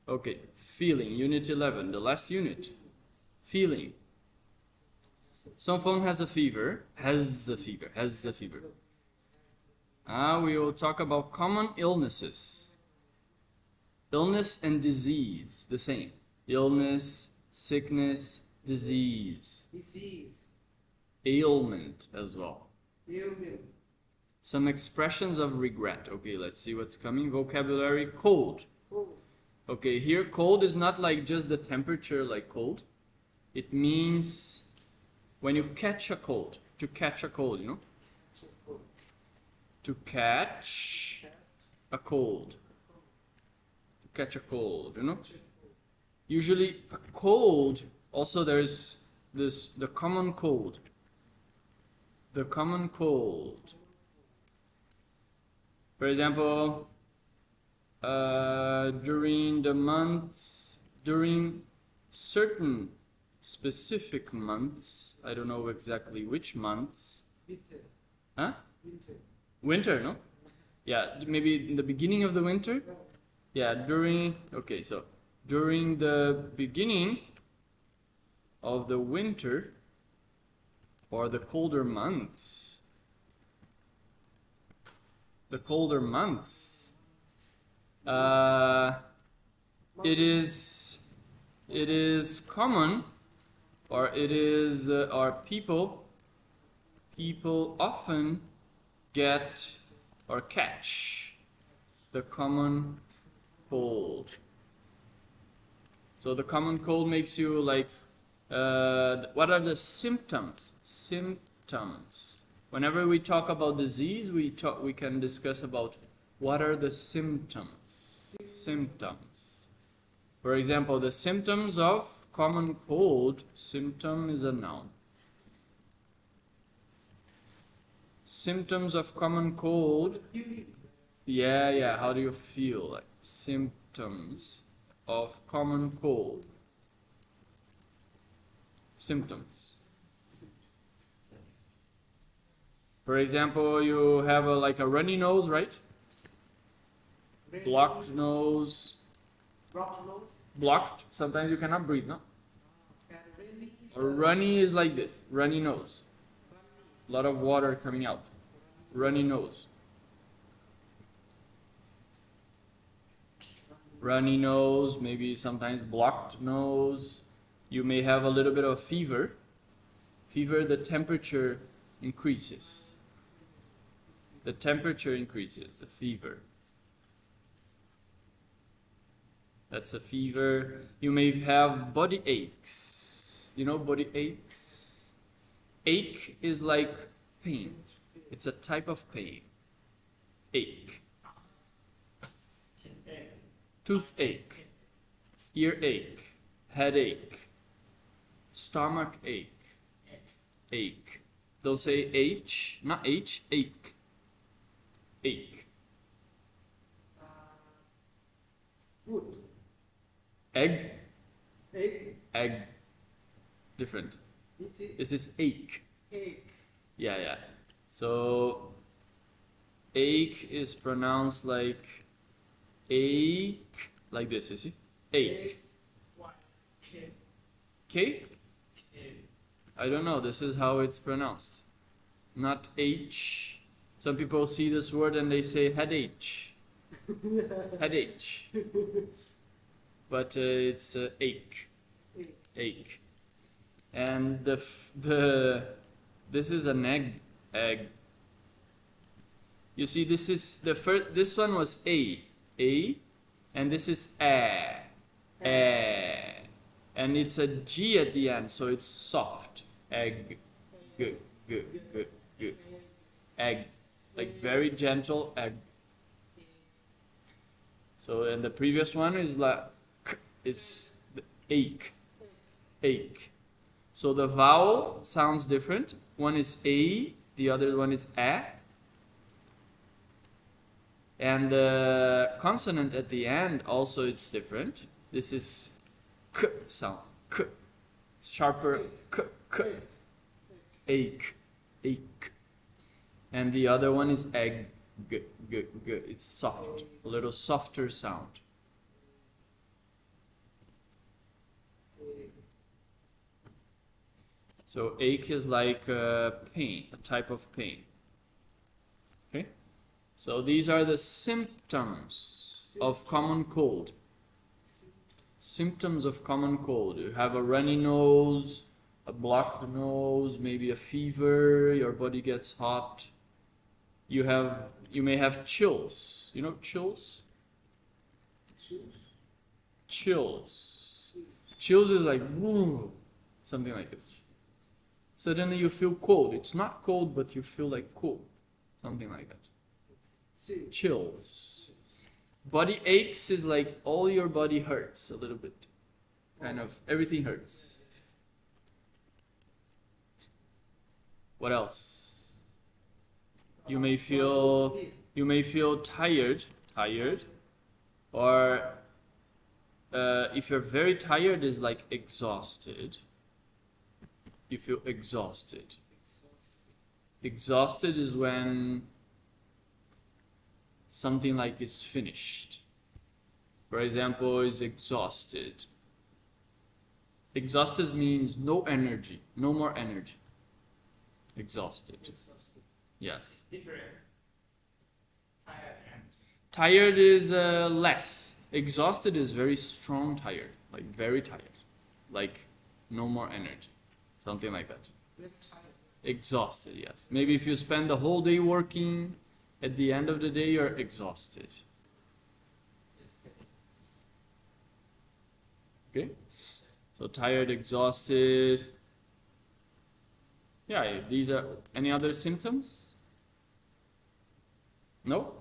Okay, feeling, unit 11, the last unit. Feeling. Someone has a fever, has a fever. We will talk about common illnesses. Illness and disease, the same. Illness, sickness, disease. Ailment as well. Some expressions of regret. Okay, let's see what's coming. Vocabulary, cold. Okay, here cold is not like just the temperature like cold. It means when you catch a cold. To catch a cold, you know? To catch a cold. To catch a cold, you know? Usually a cold, also there's the common cold. The common cold. For example, during certain specific months, I don't know exactly which months. Winter. Huh? Winter. Winter, no? Yeah, maybe in the beginning of the winter? Yeah, during the beginning of the winter or the colder months. It is common, or it is, or people often get or catch the common cold. So the common cold makes you like, what are the symptoms? Whenever we talk about disease, we can discuss about what are the symptoms. For example, the symptoms of common cold. Symptom is a noun. Symptoms of common cold. Yeah. How do you feel? Like symptoms of common cold. Symptoms. For example, you have like a runny nose, right? Blocked nose. Blocked. Sometimes you cannot breathe, no? Or runny is like this. Runny nose. A lot of water coming out. Runny nose. Runny nose, maybe sometimes blocked nose. You may have a little bit of fever. Fever, the temperature increases. The temperature increases, the fever. That's a fever. You may have body aches. You know body aches? Ache is like pain. It's a type of pain. Ache. Toothache. Earache. Headache. Stomach ache. Ache. Don't say H, not H, ache. Ache. Food. Egg. Egg. Different. This is ache. Egg. Yeah. So ache is pronounced like ache, like this, you see? Ache. K? I don't know. This is how it's pronounced. Not H. Some people see this word and they say headache. Headache. But it's ache. Ache. And this is an egg. You see, this is the first. This one was a, and this is a, and it's a G at the end, so it's soft. Egg. Good. Egg. Like very gentle egg. So, and the previous one is like, it's the ache. So the vowel sounds different. One is A, the other one is A. And the consonant at the end also it's different. This is K sound. K. Sharper K. Ache. And the other one is egg. G. It's soft. A little softer sound. So ache is like pain, a type of pain. Okay? So these are the symptoms of common cold. Symptoms of common cold. You have a runny nose, a blocked nose, maybe a fever, your body gets hot. You may have chills. You know chills? Chills. Chills is like woo, something like this. Suddenly you feel cold. It's not cold, but you feel like cold. Something like that. Chills. Body aches is like all your body hurts a little bit. Kind of everything hurts. What else? You may feel tired, or if you're very tired, is like exhausted. You feel exhausted. Exhausted is when something like is finished. For example, is exhausted. Exhausted means no energy, no more energy. Exhausted. Yes. Different. Tired and Tired is less. Exhausted is very strong tired, like very tired, like no more energy, something like that. Exhausted, yes. Maybe if you spend the whole day working, at the end of the day you're exhausted. Okay? So tired, exhausted. Yeah, these are any other symptoms? No?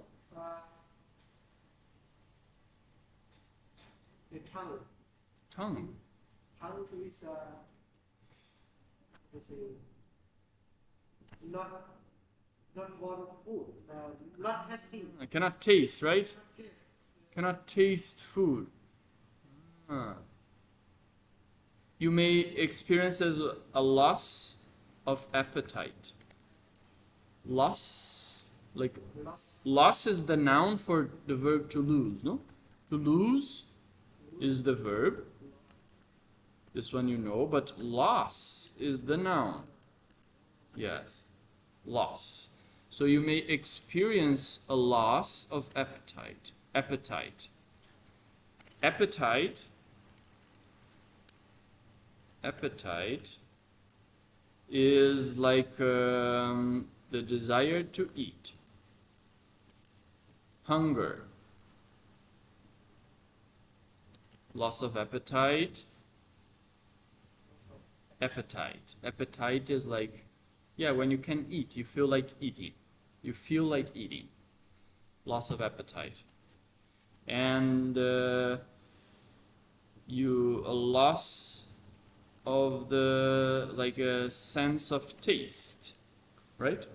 The tongue. Tongue. Tongue is not want food, not testing. I cannot taste, right? Cannot taste food. Ah. You may experience as a loss of appetite. Loss, like loss is the noun for the verb to lose, no? To lose is the verb. This one you know, but loss is the noun. Yes, loss. So you may experience a loss of appetite. Appetite. Appetite is like the desire to eat. Hunger. Loss of appetite. Appetite. Appetite is like, yeah, when you can eat, you feel like eating. You feel like eating. Loss of appetite. And a loss of the, like a sense of taste, right?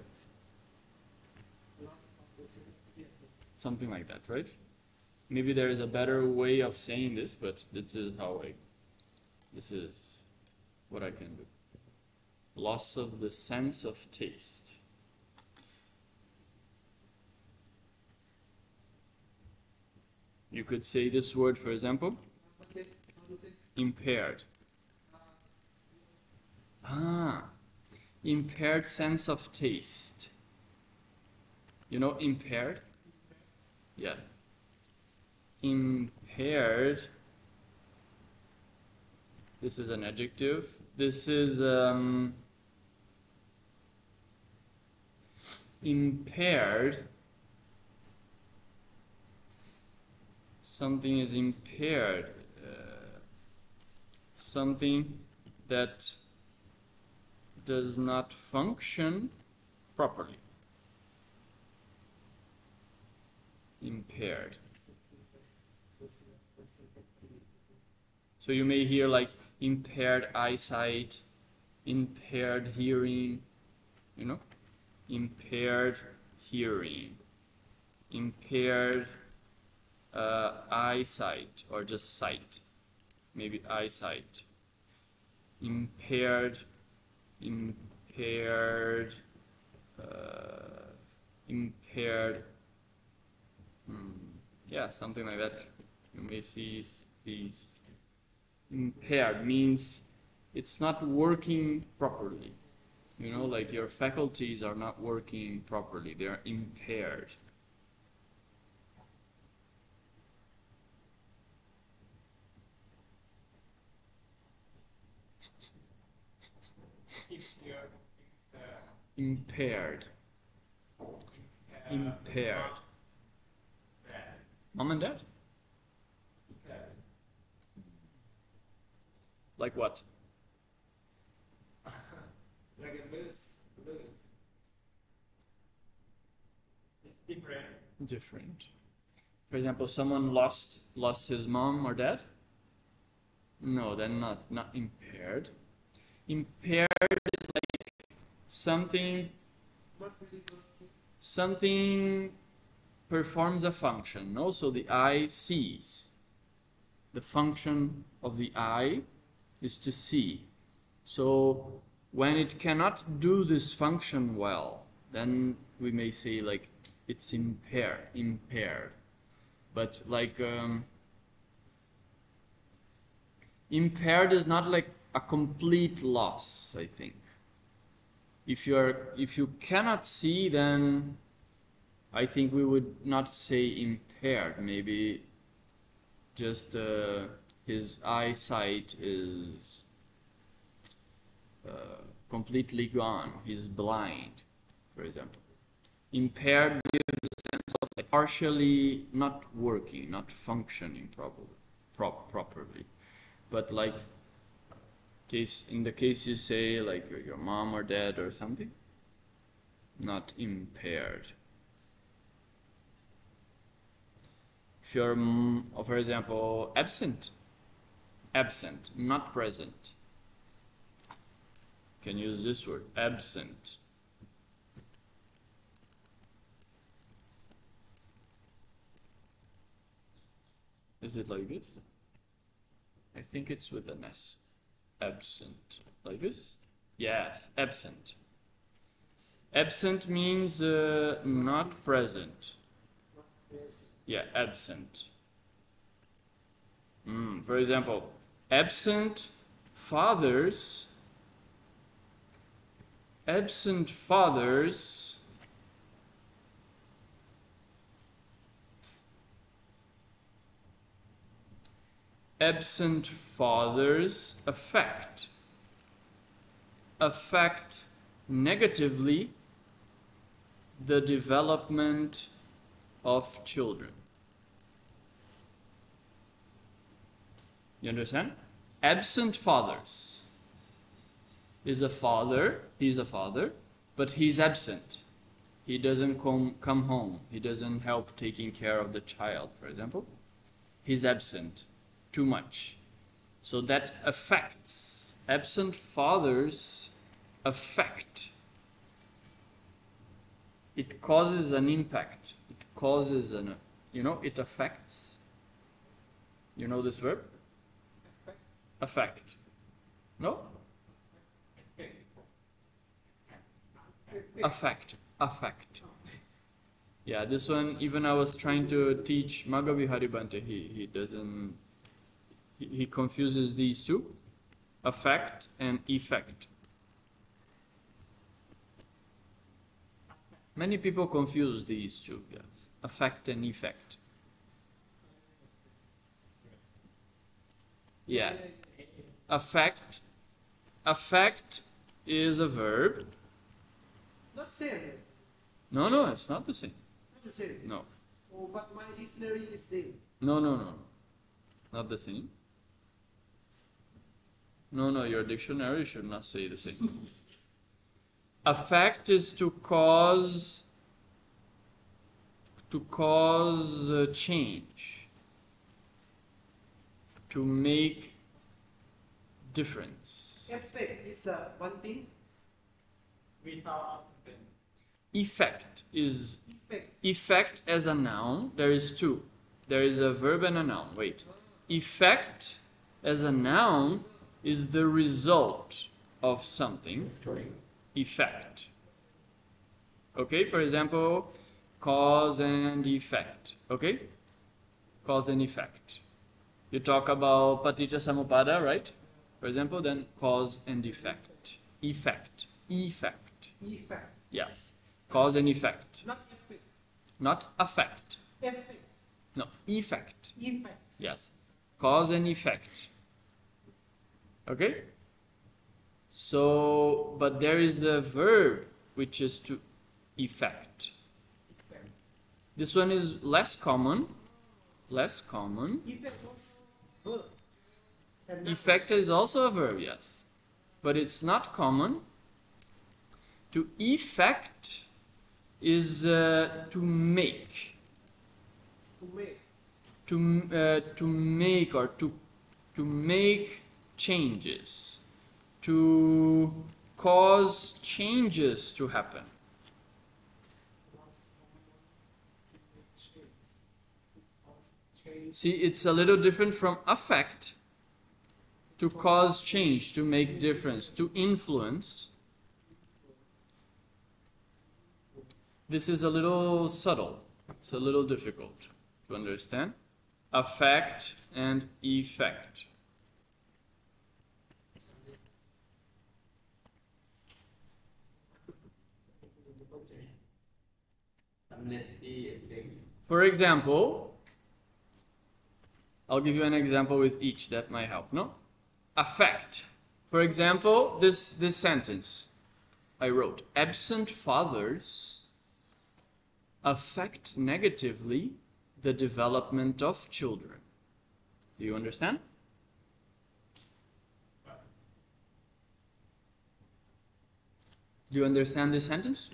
Something like that, right? Maybe there is a better way of saying this, but this is what I can do. Loss of the sense of taste. You could say this word, for example, impaired. Impaired sense of taste. You know, impaired? Yeah. Impaired. This is an adjective. This is impaired. Something is impaired. Something that does not function properly. Impaired. So you may hear like impaired eyesight, impaired hearing, you know, impaired hearing, impaired eyesight, or just sight, maybe eyesight, impaired, yeah, something like that. You may see these. Impaired means it's not working properly. You know, like your faculties are not working properly. They are impaired. If you're Impaired. Impaired. bad, Mom and dad? Like what? like a lose. It's different. Different. For example, someone lost his mom or dad? No, then not impaired. Impaired is like something Not really working. something performs a function. No, so the eye sees. The function of the eye is to see. So when it cannot do this function well, then we may say like it's impaired. But like impaired is not like a complete loss, I think. If you cannot see, then I think we would not say impaired. Maybe just his eyesight is completely gone. He's blind, for example. Impaired gives a sense of like partially not working, not functioning properly. But like in the case you say like your mom or dad or something, not impaired. If you're, for example, absent, not present. Can use this word, absent. Is it like this? I think it's with an S. Absent. Like this? Yes, absent. Absent means not present. Yes. Yeah, absent. For example, absent fathers. Absent fathers affect negatively the development of children. You understand? Absent fathers is a father, he's a father, but he's absent. He doesn't come home. He doesn't help taking care of the child, for example. He's absent too much. So that affects. Absent fathers affect. It causes an impact. It causes an, it affects. You know this verb? Affect. No? Affect. Yeah, this one, even I was trying to teach Magavihari Bhante, he doesn't, he confuses these two, affect and effect. Many people confuse these two, yes, affect and effect. Yeah, affect is a verb. Not same. No, it's not the same. Not the same. No. Oh, but my dictionary is same. No. Not the same. No, your dictionary should not say the same. Affect is to cause change. To make difference. Effect is one thing. Result of something. Effect is Effect. effect as a noun. There is two. There is a verb and a noun. Wait. Effect as a noun is the result of something. Effect. Okay, for example, cause and effect. Okay? Cause and effect. You talk about Paticca Samuppada, right? For example, then cause and effect. Effect. Effect. Yes. Cause and effect. Not effect. Not affect. Effect. No, effect. Effect. Yes. Cause and effect. Okay? So, but there is the verb which is to effect. Effect. This one is less common. Less common. Effect was verb. And not Effect is also a verb, yes. But it's not common. To effect is to make. to make. To make or to make changes. To cause changes to happen. See, it's a little different from affect. To cause change, to make difference, to influence. This is a little subtle. It's a little difficult to understand. Affect and effect. For example, I'll give you an example with each that might help, no? Affect. For example, this sentence I wrote, absent fathers affect negatively the development of children. Do you understand? Do you understand this sentence?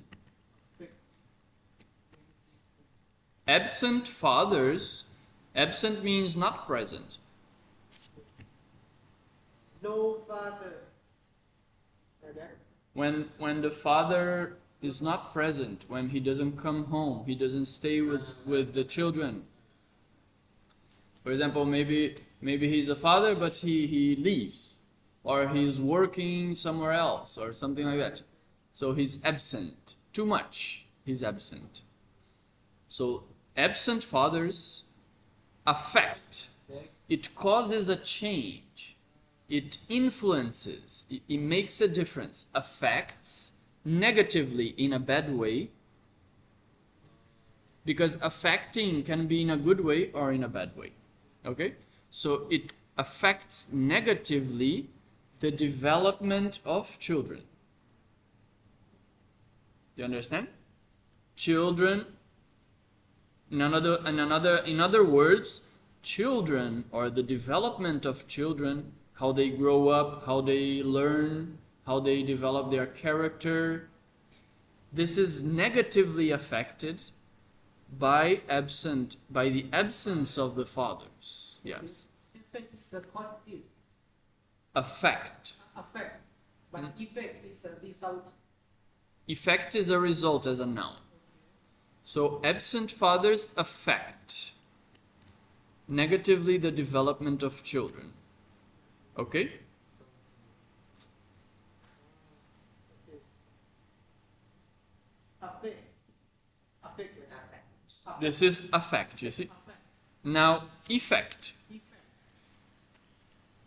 Absent fathers, absent means not present. No father. Like that. When the father is not present, when he doesn't come home, he doesn't stay with the children. For example, maybe he's a father, but he leaves, or he's working somewhere else, or something like that. So he's absent. Too much, he's absent. So absent fathers affect. It causes a change. It influences. It makes a difference. Affects negatively in a bad way. Because affecting can be in a good way or in a bad way. Okay? So it affects negatively the development of children. Do you understand? Children, in other words, children, or the development of children, how they grow up, how they learn, how they develop their character, this is negatively affected by the absence of the fathers. Yes. Effect is a positive Affect. effect, but effect is a result. Effect is a result as a noun. So absent fathers affect negatively the development of children. Okay? Affect. Affect. Affect. This is affect, you see? Affect. Now, effect. Effect.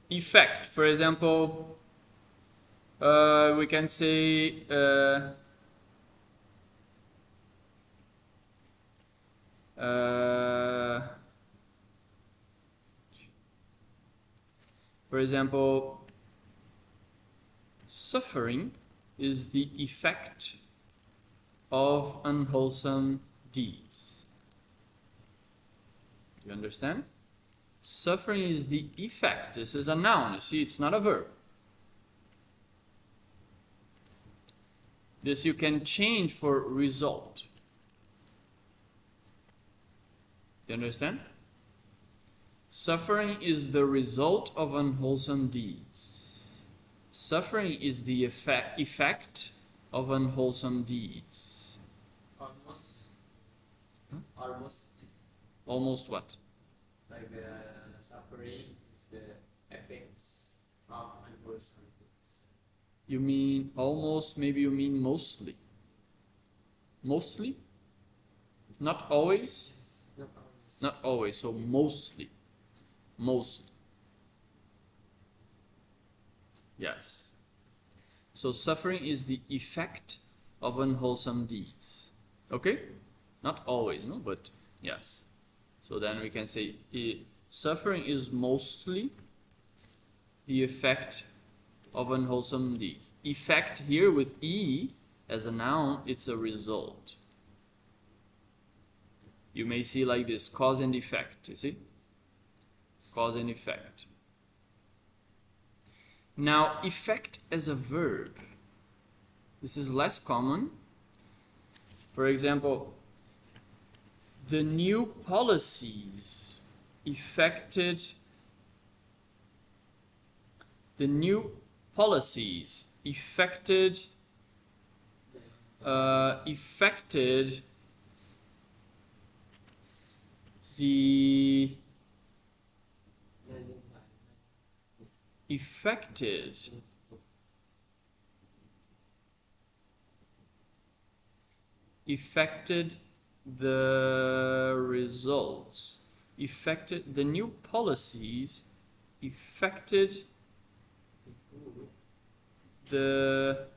Effect, for example, we can say for example, suffering is the effect of unwholesome deeds. Do you understand? Suffering is the effect. This is a noun. You see, it's not a verb. This you can change for result. Do you understand? Suffering is the result of unwholesome deeds. Suffering is the effect of unwholesome deeds. Almost. Huh? Almost. Almost what? Like suffering is the effects of unwholesome deeds. You mean almost, maybe you mean mostly. Mostly? Not always? Not always. Not always, so mostly. Mostly. Yes. So suffering is the effect of unwholesome deeds. Okay? Not always, no, but yes. So then we can say suffering is mostly the effect of unwholesome deeds. Effect here with E as a noun, it's a result. You may see like this, cause and effect, you see? Cause and effect. Now, effect as a verb. This is less common. For example, the new policies effected the results. The new policies affected the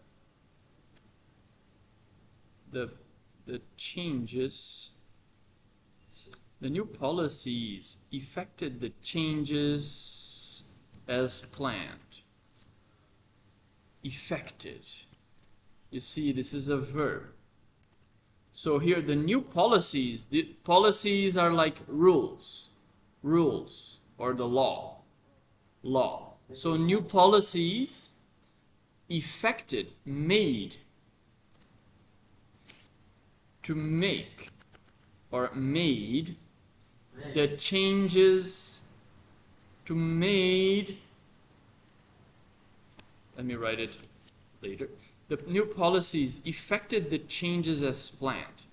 changes. The new policies affected the changes as planned. Affected. You see, this is a verb. So here the new policies are like rules or the law. So new policies effected, made, to make or made the changes to made. Let me write it later. The new policies effected the changes as planned.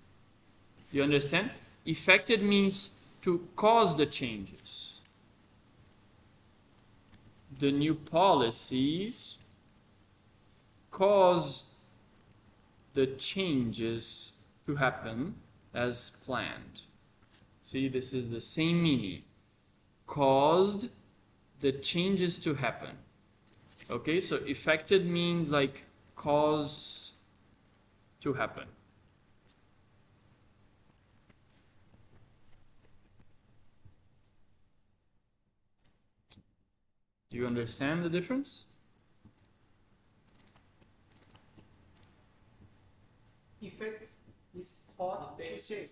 You understand? Effected means to cause the changes. The new policies cause the changes to happen as planned. See, this is the same meaning. Caused the changes to happen. Okay, so effected means like cause to happen. Do you understand the difference? Effect is cause to change.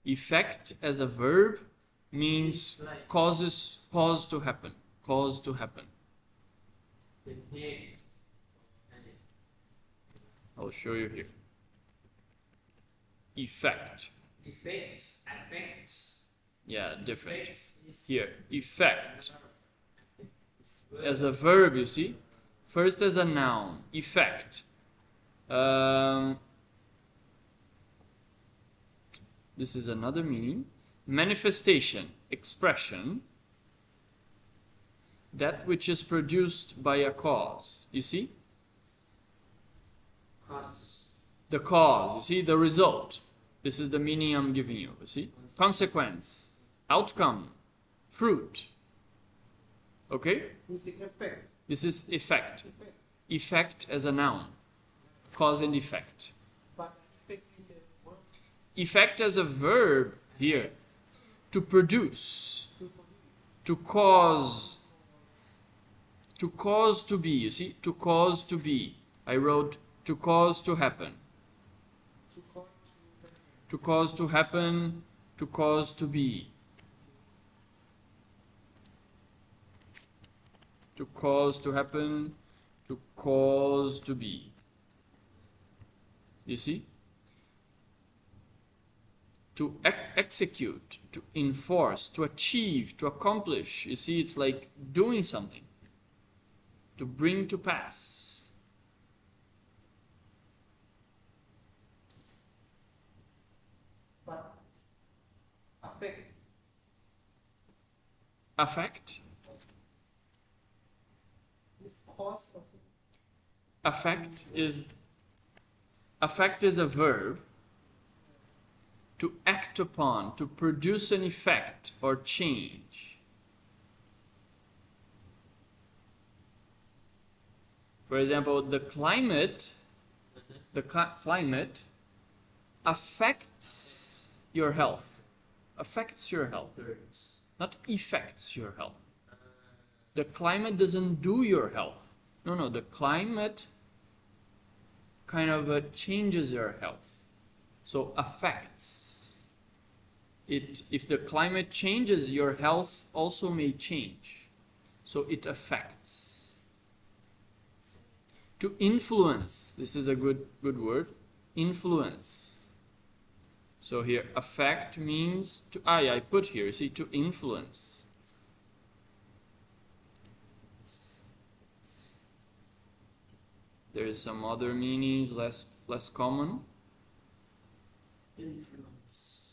Effect as a verb means cause to happen. Cause to happen. I'll show you here. Effect. Affect. Yeah, different. Effect is Here, effect. As a verb, you see. First as a noun, effect. This is another meaning. Manifestation, expression. That which is produced by a cause. You see? Cause. The cause, you see? The result. This is the meaning I'm giving you. You see? Consequence, outcome, fruit. Okay? This is effect. This is effect. Effect as a noun. Cause and effect. But effect in the word Effect as a verb here. To produce. to To cause. To cause to be. You see? To cause to be. I wrote to cause to happen. to cause To cause to happen. To cause to be. To cause to happen. To cause to be. You see? To execute, to enforce, to achieve, to accomplish. You see, it's like doing something. To bring to pass. but affect Affect. is cause also. Affect is a verb. To act upon, to produce an effect or change. For example, the climate affects your health. Affects your health, not affects your health. The climate doesn't do your health. No, the climate kind of changes your health. So affects it. If the climate changes, your health also may change. So it affects. To influence, this is a good word. Influence. So here, affect means to. I put here. See, to influence. There is some other meanings less common. Influence.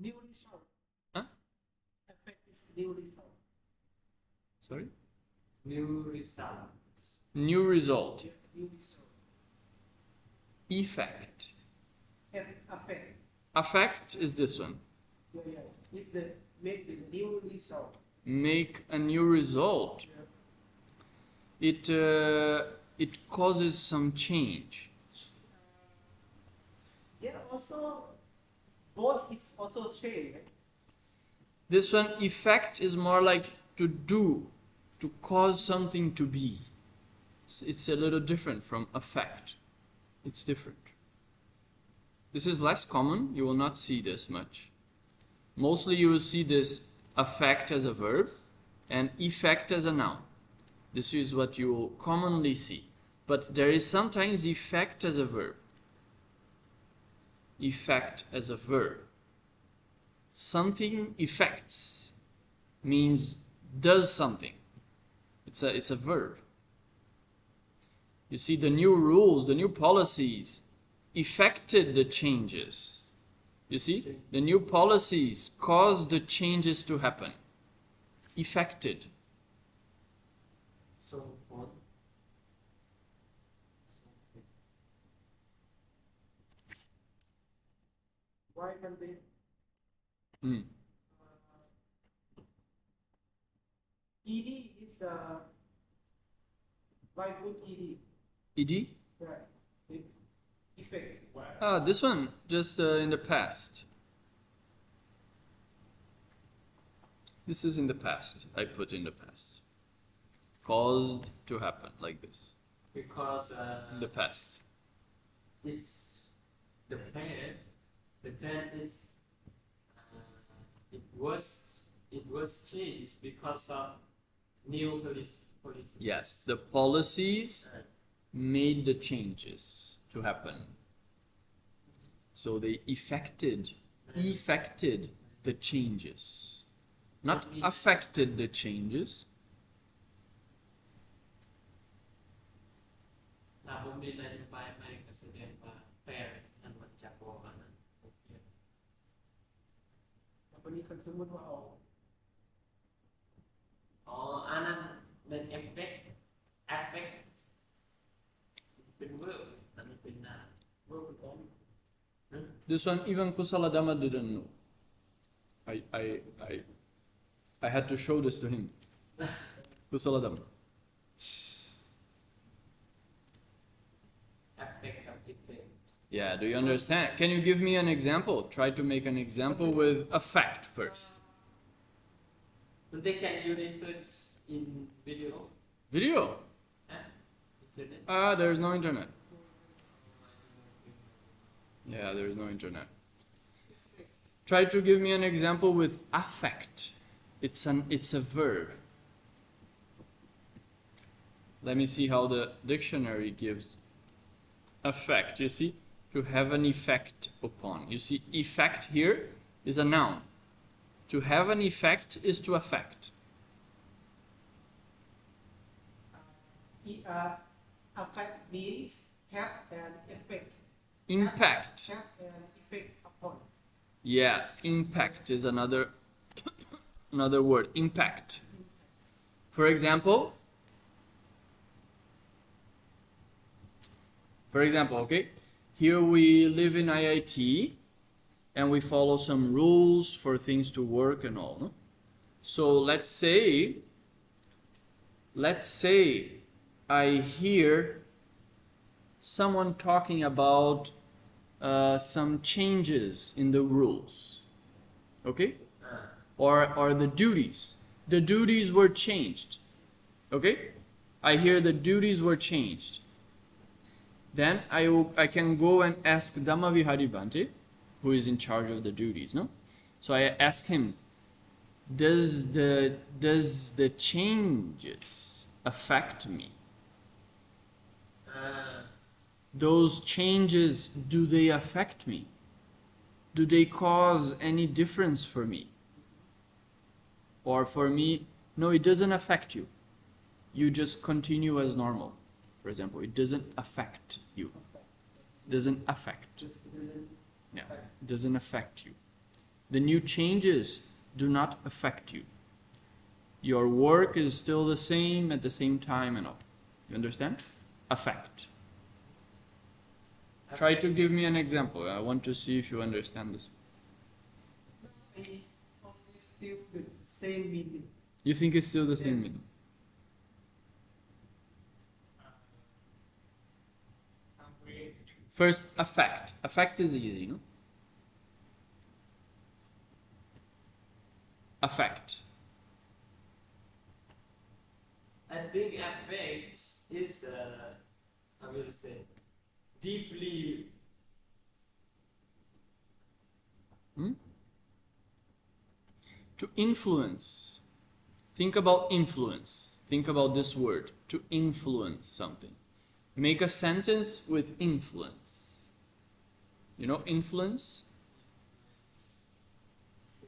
New result. Huh? Effect is new result. Sorry? New results. New result. Yeah, new result. Effect. Affect. Affect is this one. Yeah. It's the make the new result. Make a new result. Yeah. It causes some change. Yeah. Also, both is also change. Right? This one, effect, is more like to do, to cause something to be. It's a little different from affect. It's different. This is less common. You will not see this much. Mostly you will see this affect as a verb and effect as a noun. This is what you will commonly see. But there is sometimes effect as a verb. Effect as a verb. Something effects means does something. It's a verb. You see, the new rules, the new policies effected the changes. You see, the new policies caused the changes to happen. Effected. So on. Why can they? ED is why would ED? ED? Right. Effect. This one, just in the past. This is in the past. I put in the past. Caused to happen like this. Because In the past. it's the plan. The plan is it was changed because of new policy. Yes, the policies made the changes to happen. So they effected the changes. Not affected the changes. ผมมีนโยบายใหม่ก็แสดงว่าแปลนั้นมันจะบอกว่านั้น วันนี้คันสมมติว่าเอา อ๋ออันนั้นเป็น effect เป็น verb อันนั้นเป็น noun verb on This one even Kusaladama didn't know. I had to show this to him. Kusaladama. affect of effect. Yeah, do you understand? Can you give me an example? Try to make an example with affect first. But they can you research in video? Video? Internet? There's no internet. Yeah, there's no internet. Try to give me an example with affect. It's a verb. Let me see how the dictionary gives affect. You see, to have an effect upon. You see, effect here is a noun. To have an effect is to affect. Affect means have an effect. Impact. Have an effect upon. Yeah, impact is another word. Impact. For example, okay, here we live in IIT and we follow some rules for things to work and all. No? So let's say I hear someone talking about some changes in the rules, okay? Or the duties. The duties were changed, okay? I hear the duties were changed. Then I can go and ask Dhammavihari Bhante, who is in charge of the duties, no? So I ask him, does the changes affect me? Those changes, do they affect me? Do they cause any difference for me? Or for me, no, it doesn't affect you. You just continue as normal. For example, it doesn't affect you. Doesn't affect. Yeah, it doesn't affect you. The new changes do not affect you. Your work is still the same at the same time and all. You understand? Affect. Try to give me an example. I want to see if you understand this. I only still the same meaning. You think it's still the same meaning? First, affect. Affect is easy, no? Affect. I think affect is, I will say, deeply. To influence. Think about influence. Think about this word. To influence something. Make a sentence with influence. You know influence?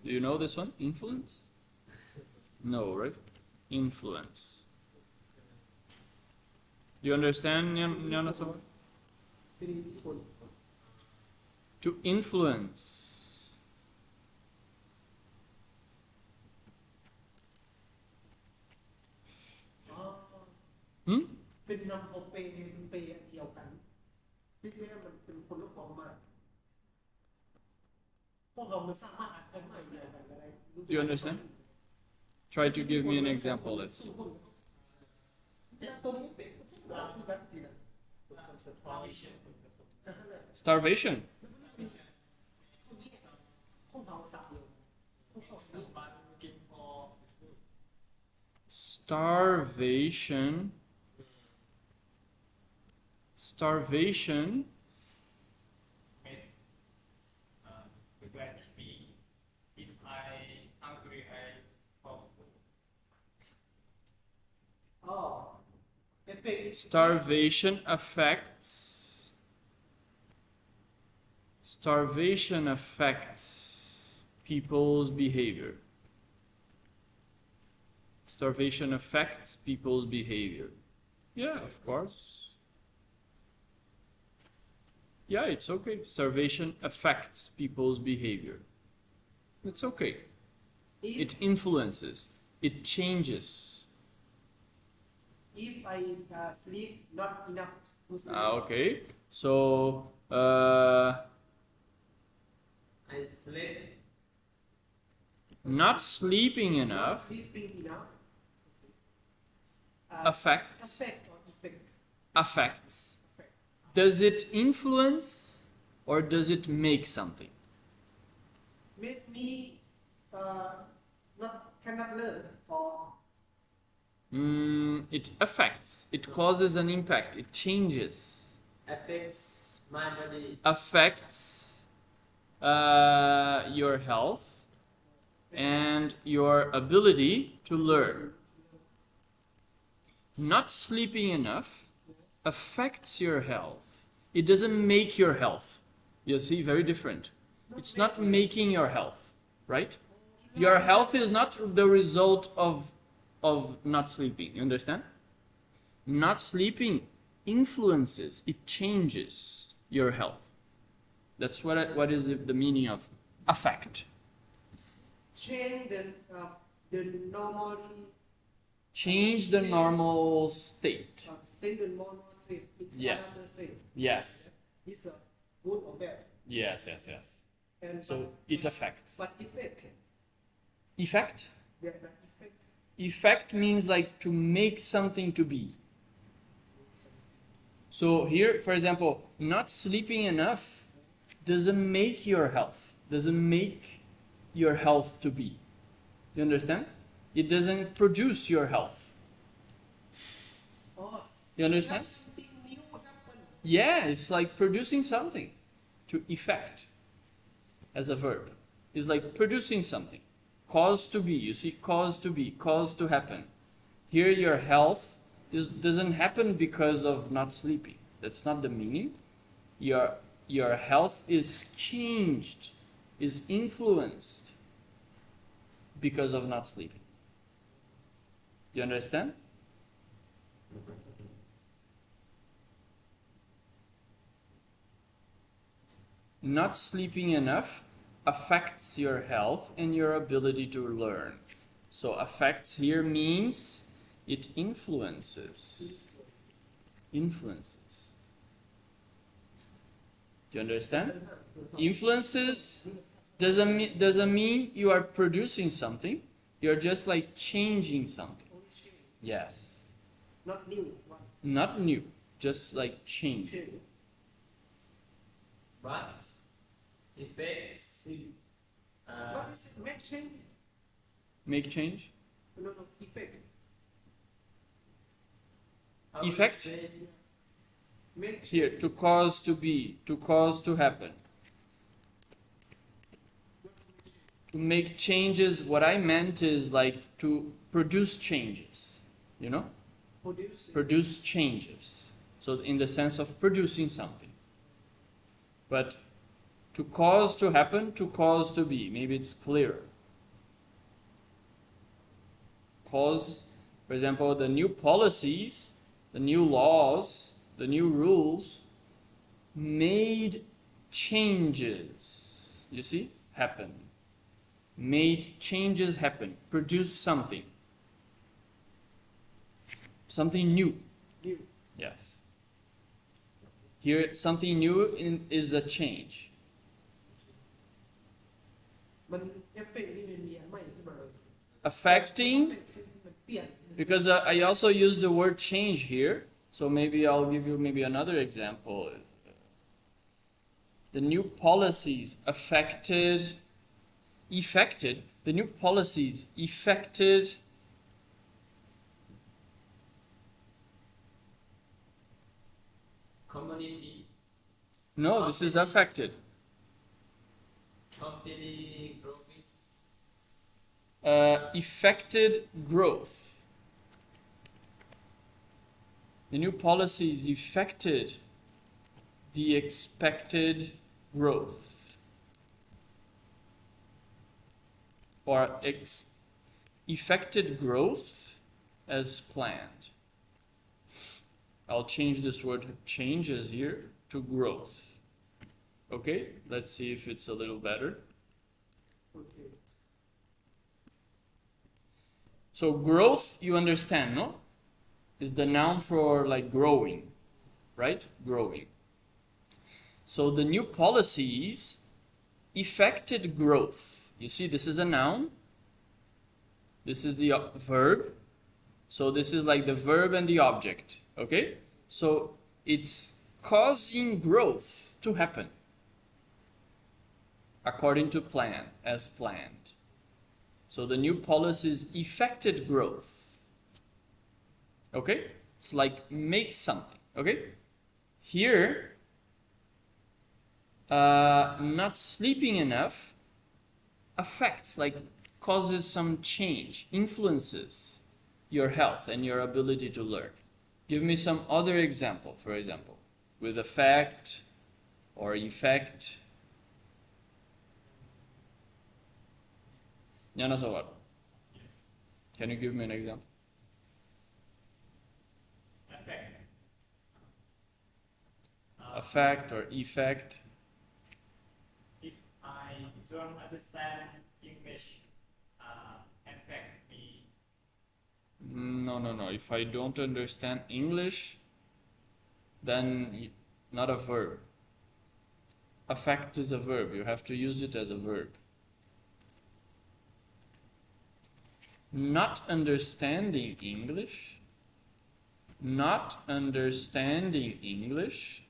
Do you know this one? Influence? No, right? Influence. Do you understand, Nyanasawa? To influence. Hmm? เป็นนำเอาเปย์เป็นเปย์อันเดียวกันพี่แม่มันเป็นคนละความหมายพวกเรามันสามารถอ่านความหมายเดียวกันได้ Do you understand? Try to give me an example, let's see. ตรงนี้เป็นสถานที่กันจริง Starvation. พวกเราสามเดียวพวกเราสาม Starvation. Starvation. Like me, if I hungry, I fall food. อ๋อเอฟเฟกต์ Starvation affects. Starvation affects people's behavior. Starvation affects people's behavior. Yeah, of course. Yeah, it's okay. Starvation affects people's behavior. It's okay. It influences. It changes. if I sleep not enough to sleep Okay. So, I sleep. not sleeping not enough sleeping enough affects. affect or effect Affects. Does it influence or does it make something? make me not cannot learn or It affects. It causes an impact. It changes. Affects my body. Affects your health and your ability to learn. Not sleeping enough affects your health. It doesn't make your health. You see, very different. It's not making your health, right? Your health is not the result of not sleeping. You understand? Not sleeping influences, it changes your health. That's what is the meaning of affect. change the normally change the normal state. Say the normal state. It's Yeah. another state. Yes. It's a good or bad. Yes, yes, yes. And So it affects. but effect. Effect? Yeah, but effect. Effect means like to make something to be. So here, for example, not sleeping enough doesn't make your health, doesn't make your health to be. You understand? It doesn't produce your health. Oh, You understand? something new happen. Yeah, it's like producing something. To effect as a verb. It's like producing something. Cause to be. You see, cause to be, cause to happen. Here your health doesn't happen because of not sleeping. That's not the meaning. Your health is changed, is influenced because of not sleeping. Do you understand? Not sleeping enough affects your health and your ability to learn. So affects here means it influences. Influences. Do you understand? Influences doesn't mean you are producing something. You're just like changing something. Only change. Yes. Not new. One. Not new. Just like change. Change. But effects. What is it? Make change? Make change. No, effect. how would Effect? you say- Make change. Here, to cause to be, to cause to happen. To make changes, what I meant is like to produce changes, you know? Produce. Produce changes. So in the sense of producing something. But to cause to happen, to cause to be. Maybe it's clearer. Cause, for example, the new policies, the new laws, the new rules made changes, you see, happen. Made changes happen, produce something. Something new. New. Yes. Here, something new is a change. มันเอฟเฟกต์นี่มันมีอันใหม่ขึ้นมาเลย Affecting, เอฟเฟกต์ซึ่งมันเปลี่ยน because I also use the word change here, so maybe I'll give you maybe another example. The new policies the new policies affected community no, this is affected. company growing Affected growth. The new policies affected the expected growth. Or affected growth as planned. I'll change this word changes here to growth. Okay, let's see if it's a little better. โอเค So growth, you understand, no? Is the noun for like growing, right? Growing. So the new policies affected growth. You see, this is a noun. This is the verb. So this is like the verb and the object, okay? So it's causing growth to happen according to plan, as planned. So the new policies affected growth. Okay? It's like make something. Okay? Here, not sleeping enough affects, like causes some change, influences your health and your ability to learn. Give me some other example, for example, with affect or effect. Yanasawa, can you give me an example? effect. Affect or effect? If I don't understand English, affect me. No, if I don't understand English, then not a verb. Affect is a verb. You have to use it as a verb. Not understanding English. Not understanding English.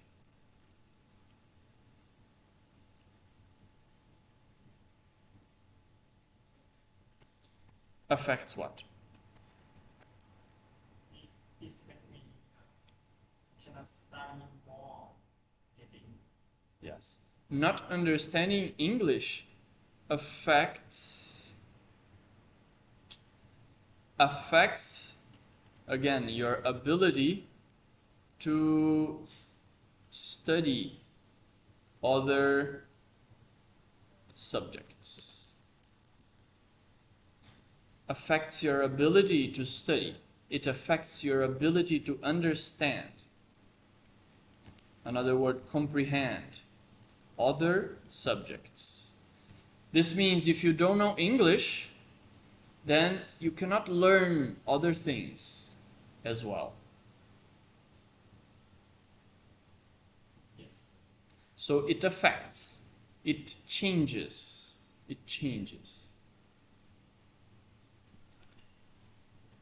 Affects what? This can be understand more. Getting Yes. Not understanding English affects again your ability to study other subjects. Affects your ability to study. It affects your ability to understand. Another word, comprehend other subjects. This means if you don't know English, then you cannot learn other things as well. yes. So it affects, it changes, it changes.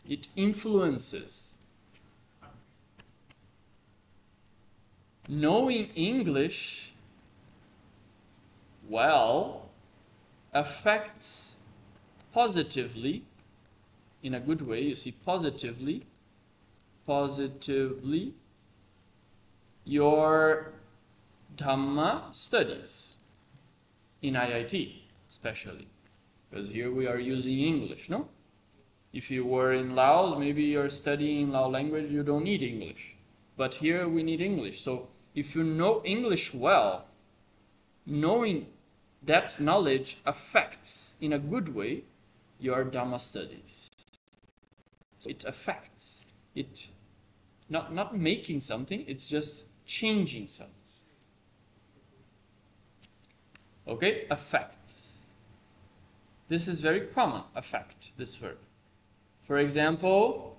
It influences. Knowing English well affects positively, in a good way, you see, positively, your Dhamma studies, in IIT especially, because here we are using English, no? If you were in Laos, maybe you're studying Lao language, you don't need English. But here we need English. So if you know English well, knowing that knowledge affects, in a good way, your Dhamma studies. So it affects. It not making something, it's just changing something. Okay, affects. This is very common, affect, this verb. For example,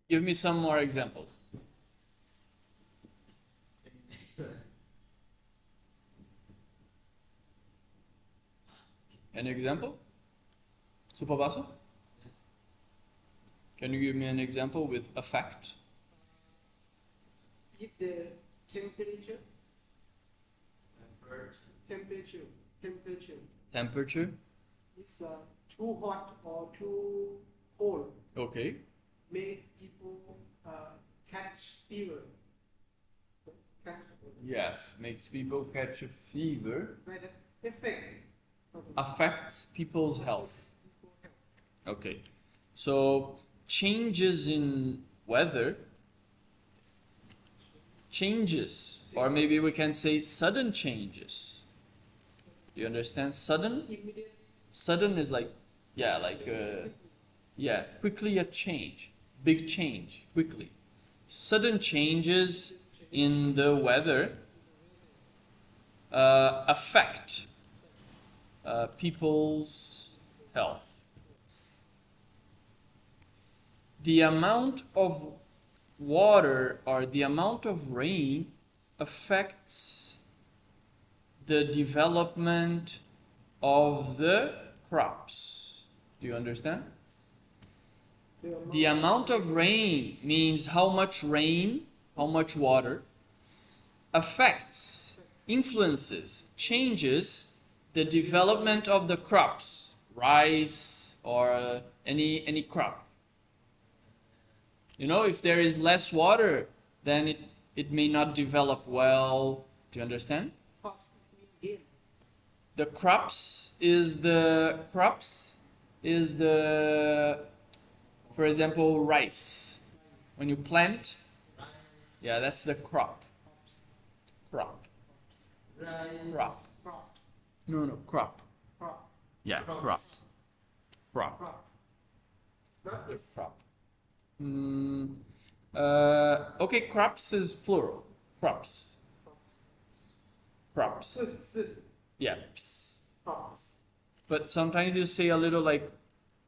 give me some more examples. An example? Supabasa? Can you give me an example with affect? If the temperature, Temperature? is too hot or too cold, Okay. make people catch fever. Yes, makes people catch a fever. But the effect Affects people's health. Okay. So changes in weather, changes, or maybe we can say sudden changes. Do you understand? Sudden? immediate Sudden is like, quickly a change, big change, quickly. Sudden changes in the weather affect people's health. The amount of water or the amount of rain affects the development of the crops. Do you understand? The amount of rain means how much rain, how much water affects, influences, changes the development of the crops, rice or any crop. You know, if there is less water, then it may not develop well. Do you understand? crops mean gain. The crops is the, for example, rice. When you plant, yeah, that's the crop. Crop. Rice. Crop. Crops, No, crop. crop. Yeah, crop. Crops. Crop. crop not is Crop. Okay, crops is plural. Crops. Crops. Yeah. Ps. crops But sometimes you say a little like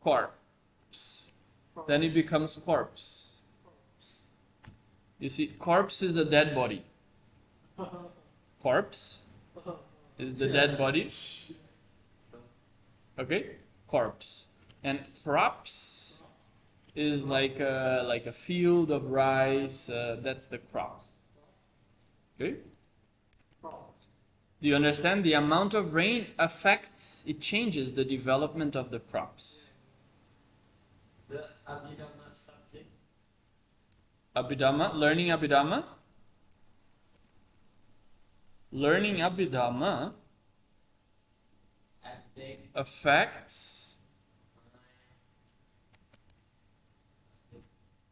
corpse. Then it becomes corpse. You see, corpse is a dead body. Corpse is the dead body. So, Okay? Corpse. And crops is like a field of rice. That's the crop. Okay? crops Do you understand? The amount of rain affects, it changes the development of the crops. the Abhidhamma subject. Abhidhamma, learning Abhidhamma. Learning Abhidhamma affects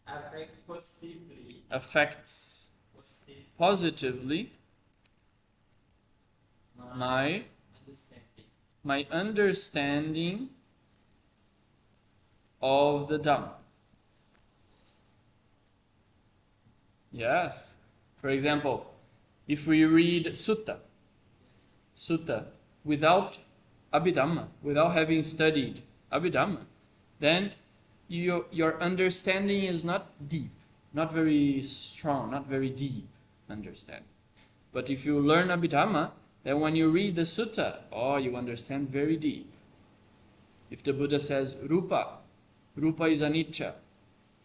Affect positively. affects Positive. positively my understanding. my understanding of the Dhamma. Yes. For example, if we read Sutta, without Abhidhamma, without having studied Abhidhamma, then your understanding is not deep, not very strong, not very deep understanding. But if you learn Abhidhamma, then when you read the Sutta, you understand very deep. If the Buddha says Rupa is anicca,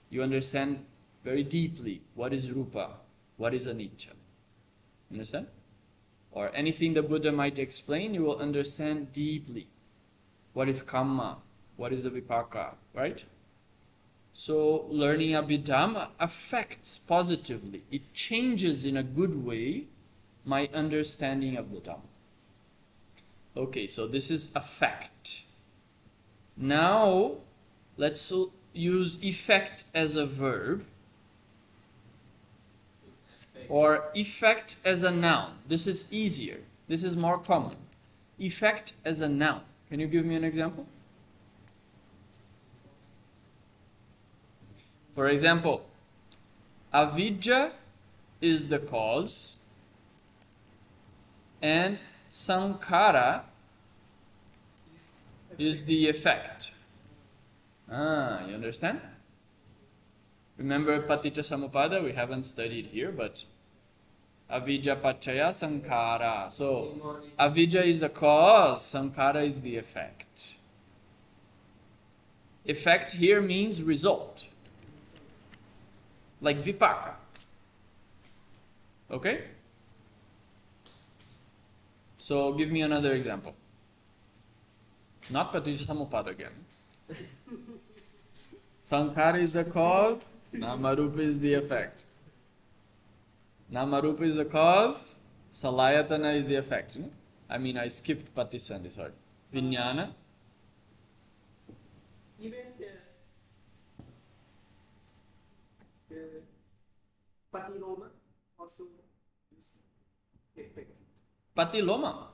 you understand very deeply what is Rupa, what is anicca. Understand? Or anything the Buddha might explain, you will understand deeply. What is Kamma? What is the Vipaka? Right? So learning Abhidhamma affects positively. It changes in a good way my understanding of the Dhamma. Okay, so this is affect. Now, let's use effect as a verb or effect as a noun. This is easier. This is more common. Effect as a noun. Can you give me an example? For example, avidya is the cause and sankhara is the effect. You understand? Remember Paticca Samuppada? We haven't studied here, but avidya paccaya sankhara. So avidya is the cause, sankhara is the effect. Effect here means result. Like vipaka. Okay? So give me another example. Not Paticca Samuppada again. Sankhara is the cause, Namarupa is the effect. Namarupa is the cause, Salayatana is the effect. No? I mean, I skipped Patisandhi, sorry. Vijnana. even the patiloma also use effect Patiloma.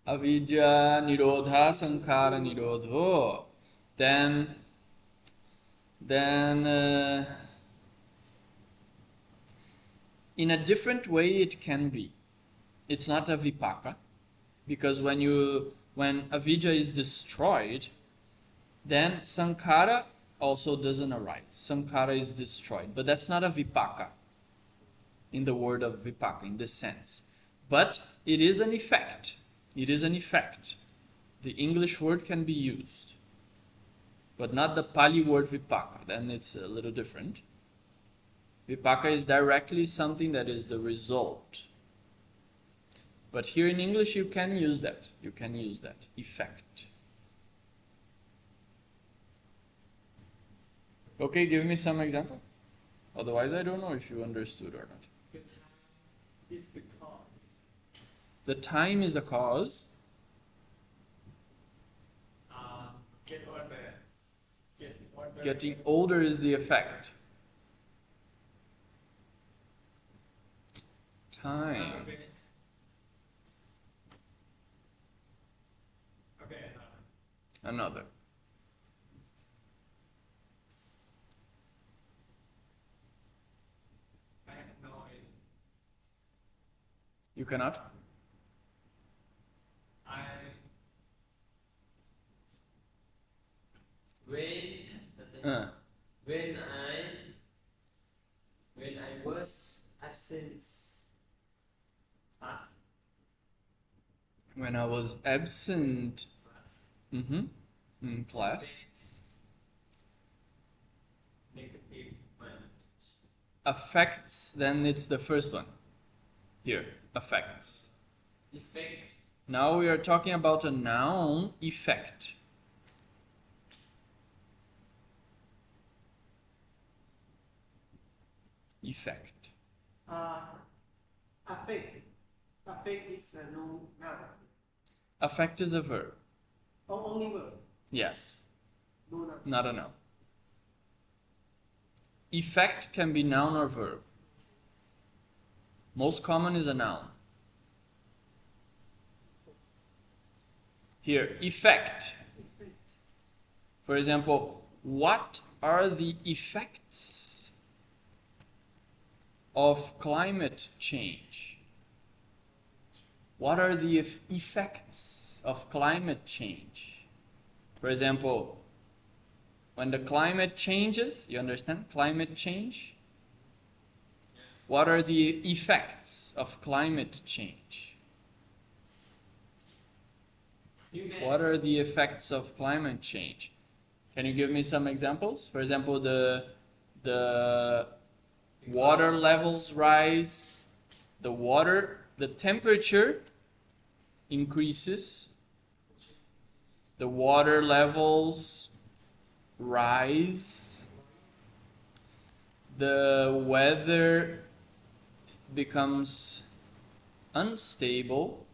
Avidya nirodha sankhara nirodho. Then in a different way it can be. It's not a vipaka, because when avidya is destroyed, then sankhara also doesn't arise. Sankhara is destroyed, but that's not a vipaka in the word of vipaka in this sense. But it is an effect. It is an effect. The English word can be used, but not the Pali word vipaka. Then it's a little different. Vipaka is directly something that is the result. But here in English you can use that. You can use that. Effect. Okay, give me some example. Otherwise I don't know if you understood or not. The time is the cause. The time is the cause. Get older. Get older. Getting older is the effect. Time. Okay. Another. I have no idea. You cannot? I when Uh, when I was absent class when I was absent class in class. affects negative management. Affects, then it's the first one. Here, affects. Effect Now we are talking about a noun, effect. Effect. Affect. Affect is a noun. Affect is a verb. Oh, only verb. Yes, No noun. not a noun. Effect can be noun or verb. Most common is a noun. Here, effect. For example, what are the effects of climate change? What are the effects of climate change? For example, when the climate changes, you understand? Climate change? What are the effects of climate change? What are the effects of climate change? Can you give me some examples? For example, the water levels rise, the temperature increases, the water levels rise, the weather becomes unstable,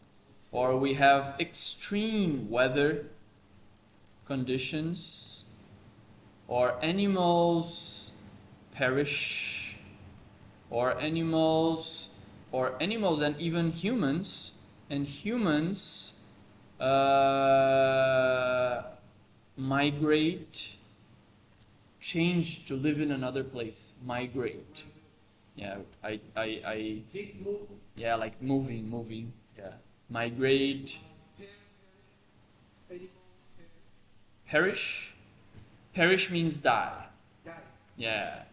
or we have extreme weather conditions, or animals perish, or animals and even humans migrate, change to live in another place, migrate. Yeah, Big move. yeah, like moving, yeah. Migrate, perish. Perish means die. Die. Yeah.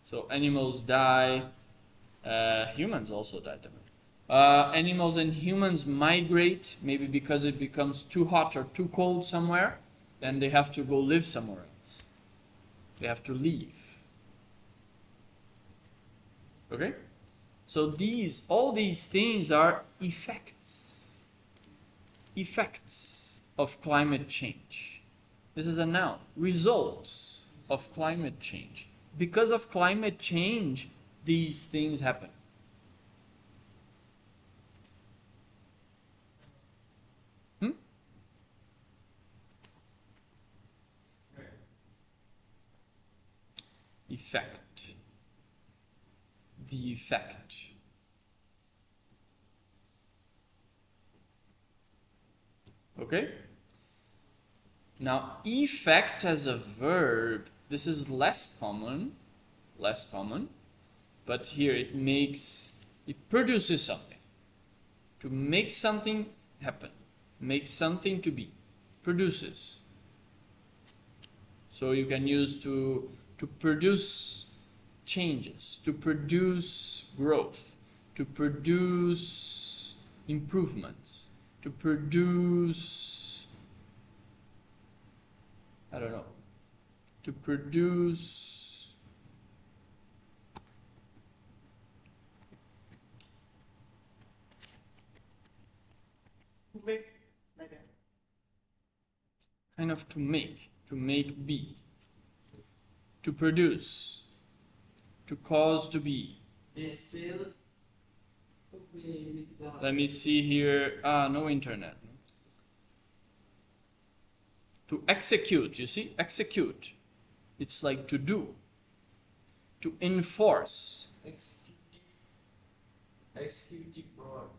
So animals die, humans also die. Animals and humans migrate, maybe because it becomes too hot or too cold somewhere, then they have to go live somewhere else. They have to leave. Okay? So all these things are effects of climate change. This is a noun. Results of climate change. Because of climate change, these things happen. Effect. The effect. Okay? Now, effect as a verb, this is less common, but here it produces something. To make something happen, make something to be, produces. So you can use to produce changes, to produce growth, to produce improvements, to produce, I don't know, to produce To make like that. kind of to make be, to produce, to cause to be. they sell Let me see here. No internet. To execute, you see? Execute. It's like to do. To enforce. executive board.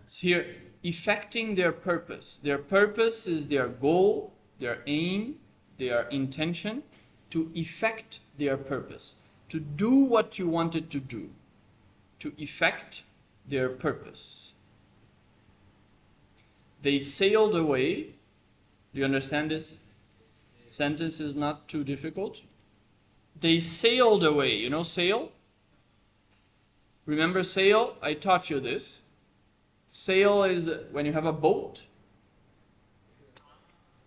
It's here, effecting their purpose. Their purpose is their goal, their aim, their intention, to effect their purpose, to do what you wanted to do, to effect their purpose. They sailed away. Do you understand this? Sentence is not too difficult. They sailed away. You know sail? Remember sail? I taught you this. Sail is when you have a boat.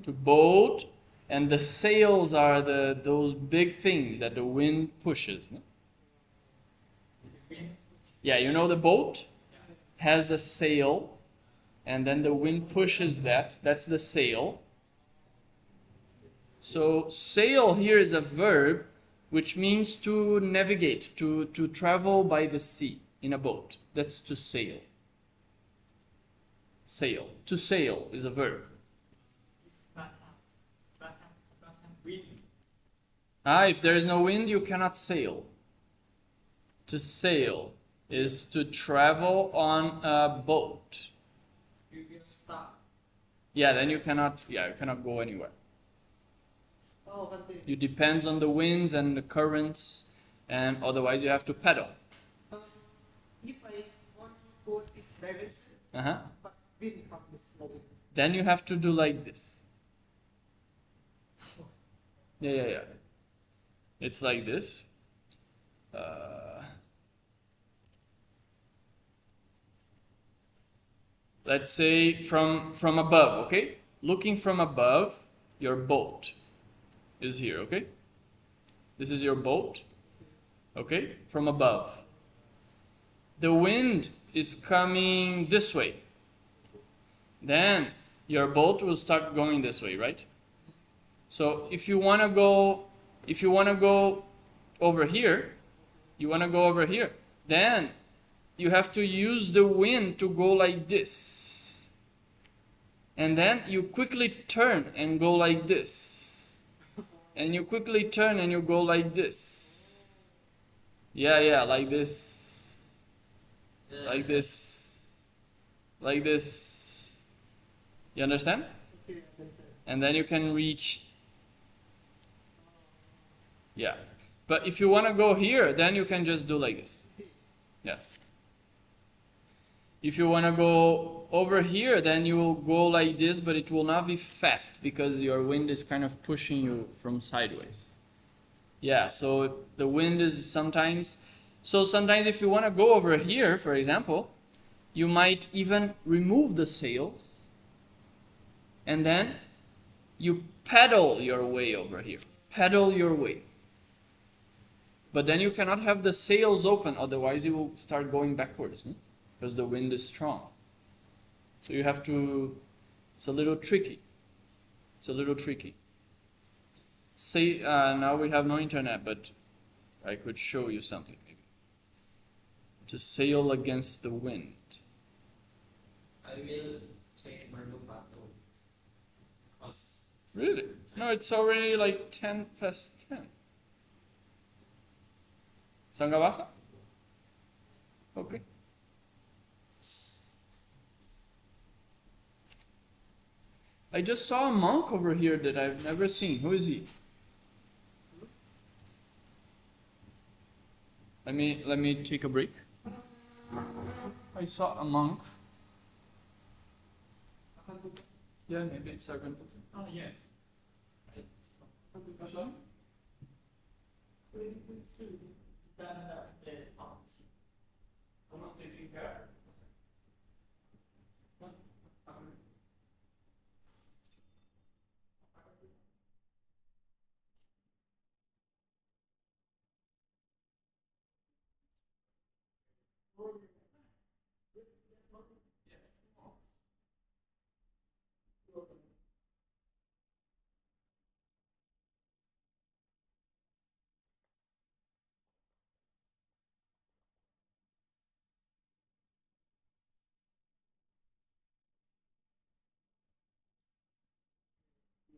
To boat, and the sails are those big things that the wind pushes. No? Yeah, you know the boat has a sail, and then the wind pushes that. That's the sail. So sail here is a verb which means to navigate, to travel by the sea in a boat. That's to sail. Sail. To sail is a verb. If there is no wind, you cannot sail. To sail is to travel on a boat. You will stop. Yeah, then you cannot go anywhere. Oh, Bante. It depends on the winds and the currents, and otherwise you have to paddle. If I want to go this direction, Uh-huh. but wind from this direction. Then you have to do like this. Yeah. It's like this. Let's say from above, okay? Looking from above, your boat is here, okay? This is your boat, okay? From above. The wind is coming this way. Then your boat will start going this way, right? So if you want to go over here, then you have to use the wind to go like this. And then you quickly turn and go like this. And you quickly turn and you go like this. Yeah, like this. Like this. Like this. You understand? Okay, understand. And then you can reach. Yeah. But if you want to go here, then you can just do like this. Yes. If you want to go over here, then you will go like this, but it will not be fast because your wind is kind of pushing you from sideways. Yeah, so the wind is sometimes if you want to go over here, for example, you might even remove the sails and then you paddle your way over here. Paddle your way. But then you cannot have the sails open, otherwise you will start going backwards, because the wind is strong. So you have to, it's a little tricky. Say, now we have no internet, but I could show you something maybe. To sail against the wind. I will take Merlupato. Because Really? No, it's already like 10:10. Sangabasa? Okay. I just saw a monk over here that I've never seen. Who is he? Let me take a break. I saw a monk. Yeah, maybe it's second. oh yes. Someone taking care.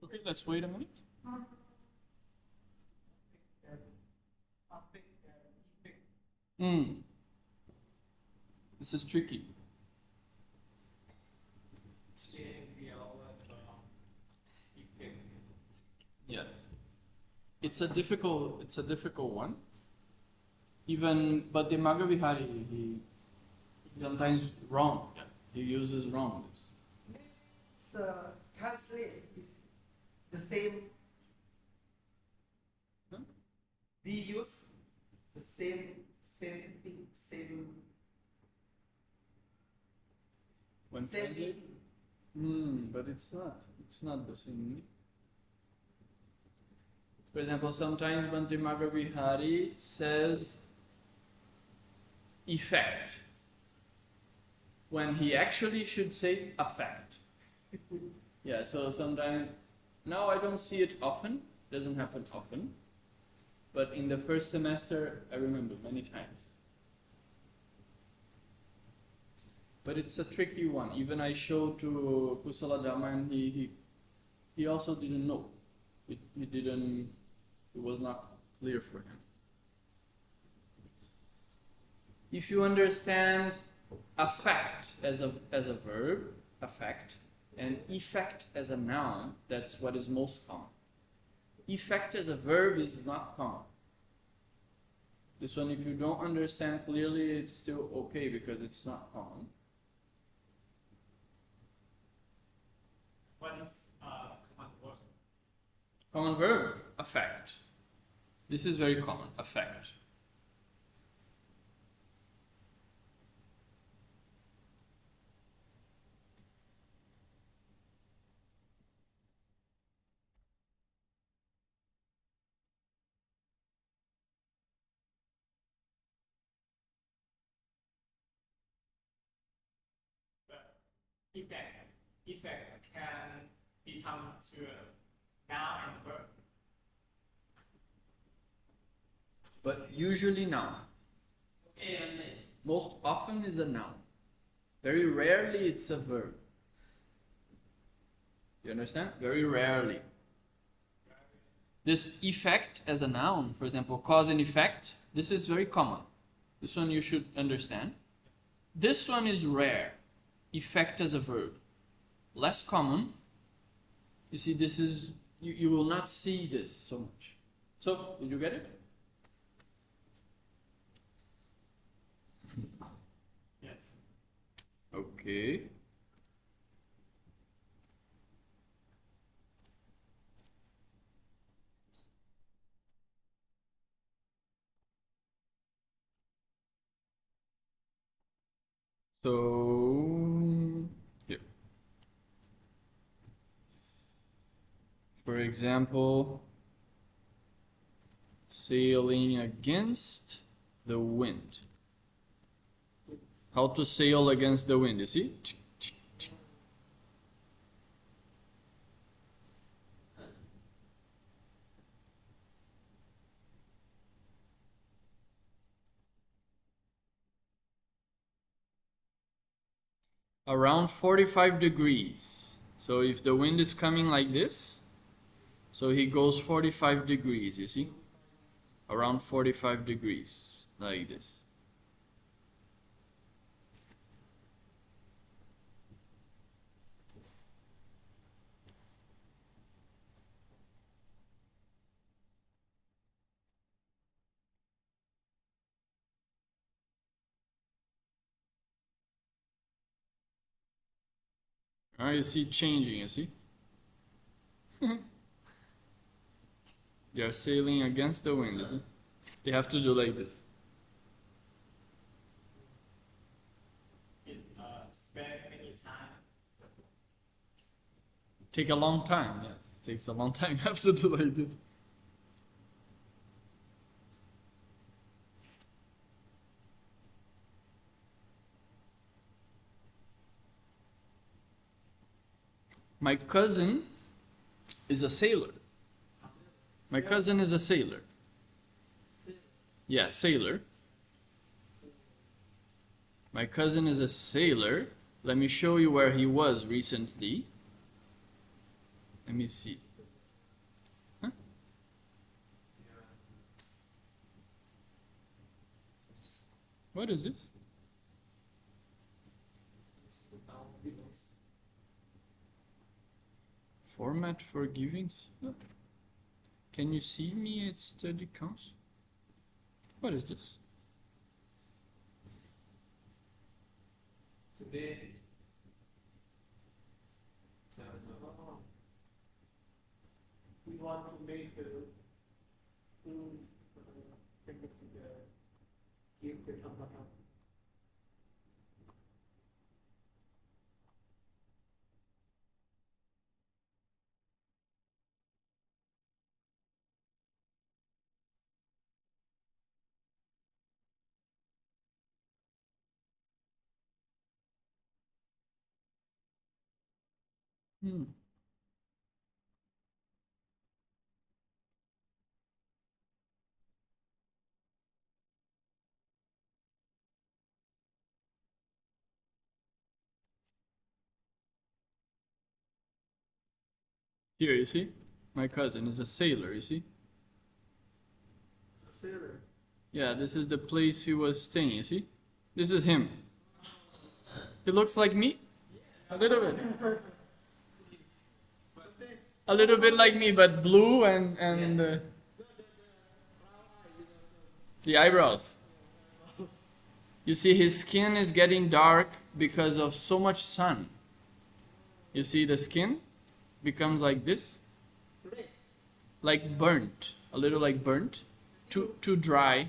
Okay, let's wait a minute. This is tricky. Today we all effect. it's a difficult one. Even Bhante Magavihari, he's sometimes wrong. Yeah, he uses wrong. It's translate is the same. Huh? We use the same thing, same When same translate? meaning. But it's not. It's not the same. For example, sometimes Bhante Magavihari says effect when he actually should say affect. Yeah, so sometimes, now I don't see it often, doesn't happen often, but in the first semester I remember many times. But it's a tricky one. Even I showed to Kusala Dhamma and he also didn't know. It was not clear for him. If you understand affect as a verb, affect, and effect as a noun, that's what is most common. Effect as a verb is not common. This one, if you don't understand clearly, it's still okay because it's not common. What is common word? Common verb, affect. This is very common, affect. Effect can become to a noun and verb. But usually noun. And Most often is a noun. Very rarely it's a verb. You understand? Very rarely. This effect as a noun, for example, cause and effect, this is very common. This one you should understand. This one is rare. Effect as a verb. Less common. You see, this is, you will not see this so much. So, did you get it? yes. Okay. So, here. For example, sailing against the wind. How to sail against the wind, you see? Around 45 degrees. So if the wind is coming like this, so he goes 45 degrees, you see? Around 45 degrees, like this. You see changing, you see? They are sailing against the wind, you see? They have to do like this. It spend any time. Take a long time, yes. It takes a long time. You have to do like this. My cousin is a sailor. My cousin is a sailor. Yeah, sailor. My cousin is a sailor. Let me show you where he was recently. Let me see. Huh? What is this? Format for giving. Can you see me at study council? What is this? Today, we want to make give the Dhamma. Hmm. Here, you see? My cousin is a sailor, you see? Sailor. Yeah, this is the place he was staying, you see? This is him. He looks like me. A little bit. A little bit like me, but blue and the eyebrows. You see, his skin is getting dark because of so much sun. You see, the skin becomes like this, like burnt, a little like burnt, too dry,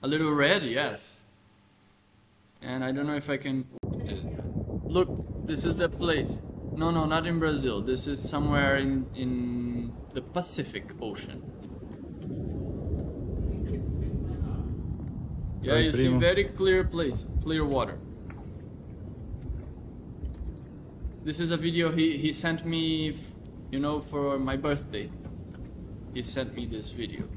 a little red, yes. And I don't know if I can. Look, this is the place. No, not in Brazil. This is somewhere in the Pacific Ocean. Yeah, you see, very clear place, clear water. This is a video he sent me, you know, for my birthday. He sent me this video.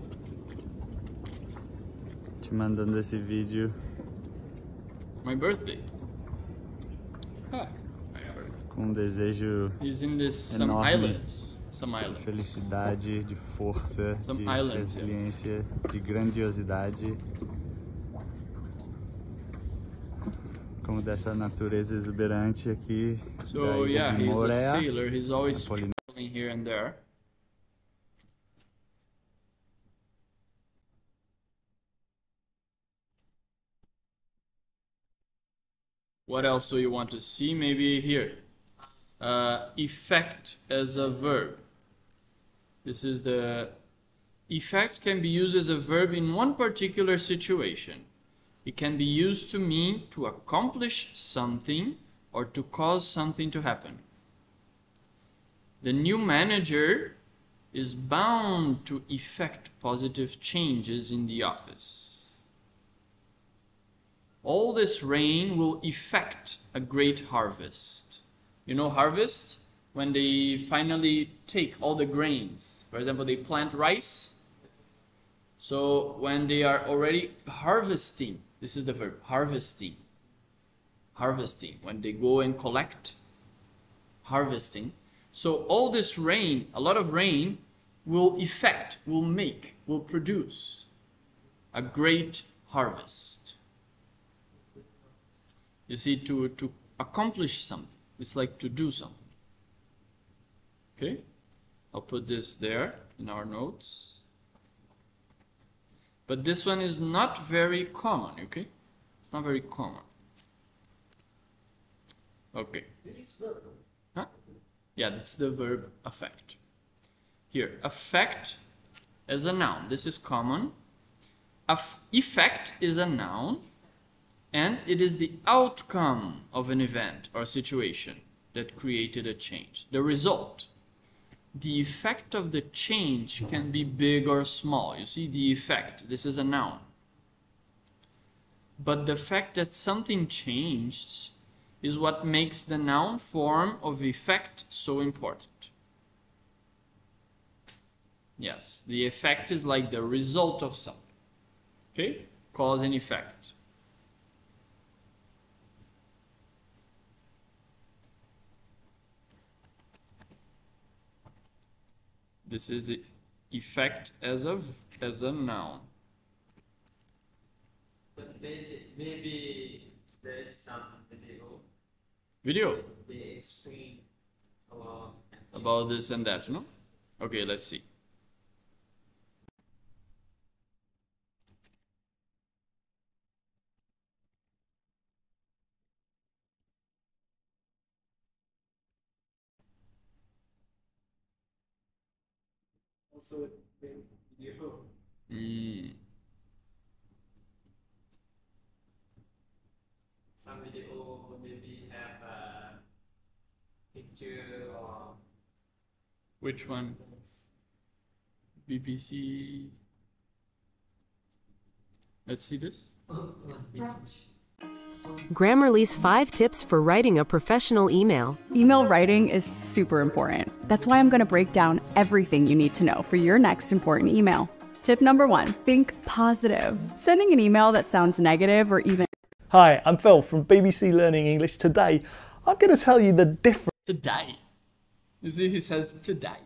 Te mandando esse vídeo. My birthday. Com desejo He's in this some enorme islands. Some de islands. felicidade, de força, Some de islands, resiliência, de grandiosidade. Como dessa natureza exuberante aqui So da ilha yeah, de he's a Moorea, sailor. He's always na Polinésia. traveling here and there. What else do you want to see? Maybe here. Effect as a verb. This is the effect can be used as a verb in one particular situation. It can be used to mean to accomplish something or to cause something to happen. The new manager is bound to effect positive changes in the office. All this rain will effect a great harvest. You know harvest? When they finally take all the grains. For example, they plant rice. So when they are already harvesting, this is the verb, harvesting. Harvesting, when they go and collect, harvesting. So all this rain, a lot of rain, will effect, will make, will produce a great harvest. You see, to accomplish something, it's like to do something. Okay, I'll put this there in our notes. But this one is not very common, okay? It's not very common. Okay. Huh? Yeah, that's the verb affect. Here, affect as a noun. This is common. Effect is a noun, and it is the outcome of an event or situation that created a change. The result. The effect of the change can be big or small. You see, the effect, this is a noun. But the fact that something changed is what makes the noun form of effect so important. Yes, the effect is like the result of something. Okay? Cause and effect. This is effect as a noun. but maybe there is some Video they explain about about this and that, no? Okay, let's see. also in video. Some video maybe have a picture or Which one? BBC. Let's see this. Grammarly's 5 tips for writing a professional email. Email writing is super important. That's why I'm going to break down everything you need to know for your next important email. Tip number 1, think positive. Sending an email that sounds negative or even Hi, I'm Phil from BBC Learning English. Today, I'm going to tell you the difference. Today. You see, he says today.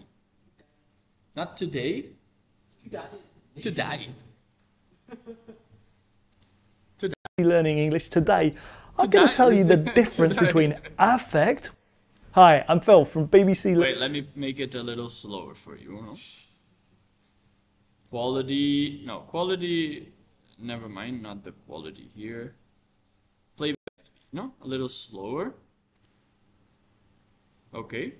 Not today. Today. Learning English today. I'm going to tell you the difference between affect. Hi, I'm Phil from BBC. Wait, let me make it a little slower for you. No? Quality. No, quality. Never mind, not the quality here. Playback speed. No, a little slower. Okay.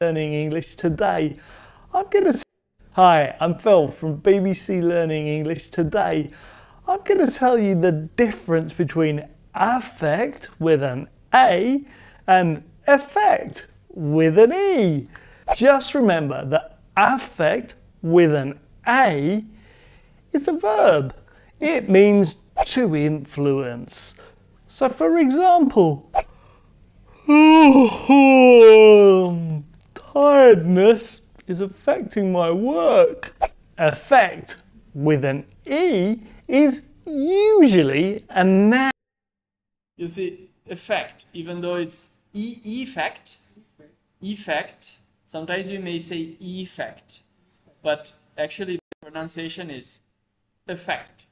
Learning English today. I'm going to. Hi, I'm Phil from BBC Learning English today. I'm going to tell you the difference between affect with an A and effect with an E. Just remember that affect with an A is a verb. It means to influence. So for example, tiredness is affecting my work. Affect with an E is usually a noun. You see, effect, even though it's effect, sometimes you may say effect, but actually the pronunciation is effect,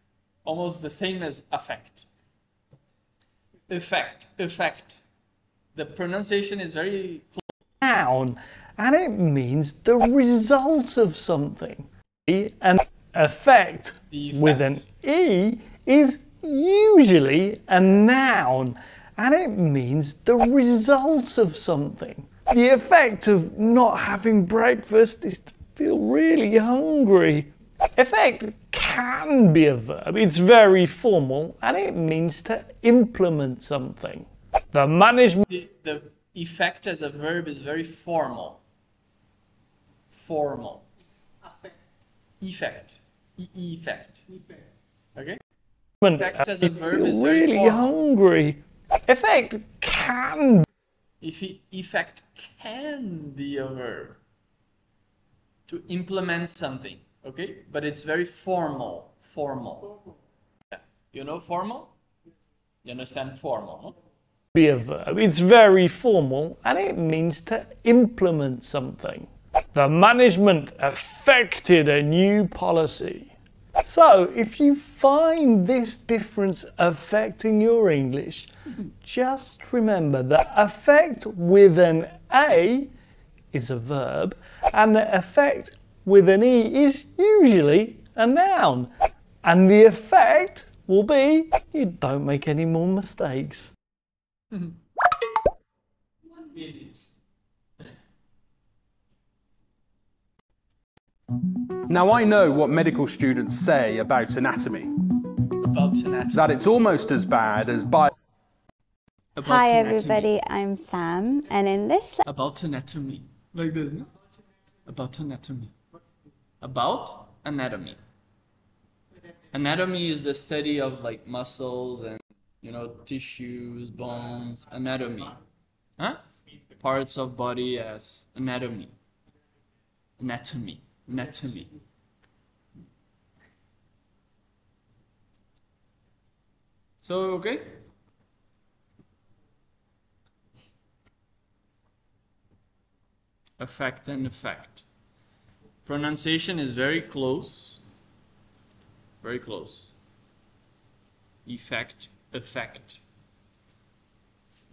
almost the same as affect. Effect. The pronunciation is very close. Noun, and it means the result of something. And effect with an E is usually a noun, and it means the result of something. The effect of not having breakfast is to feel really hungry. Effect can be a verb. It's very formal, and it means to implement something. The management. See, the effect as a verb is very formal. Formal. Effect. Effect. Okay? Effect as a verb is very really formal. hungry. Effect can. Effect can be a verb to implement something. Okay? But it's very formal. Formal. Yeah. You know formal? You understand formal? Huh? Be a verb. It's very formal, and it means to implement something. The management affected a new policy. So, if you find this difference affecting your English, just remember that affect with an A is a verb, and the effect with an E is usually a noun. And the effect will be you don't make any more mistakes. 1 minute. Now I know what medical students say about anatomy. About anatomy. That it's almost as bad as bio. About Hi anatomy. everybody, I'm Sam, and in this About anatomy. Like this, no? About anatomy. About anatomy. Anatomy is the study of like muscles and, you know, tissues, bones, anatomy. Huh? Parts of body as anatomy. Anatomy. Anatomy. So, okay? Effect and effect. Pronunciation is very close. Very close. Effect, effect.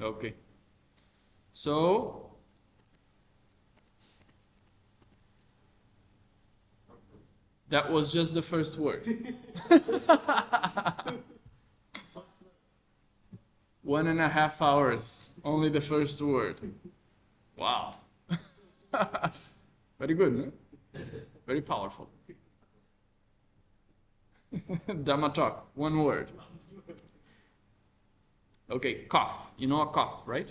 Okay. So, that was just the first word. 1.5 hours, only the first word. Wow. Very good, no? Very powerful. Dharma talk, one word. Okay, cough. You know a cough, right?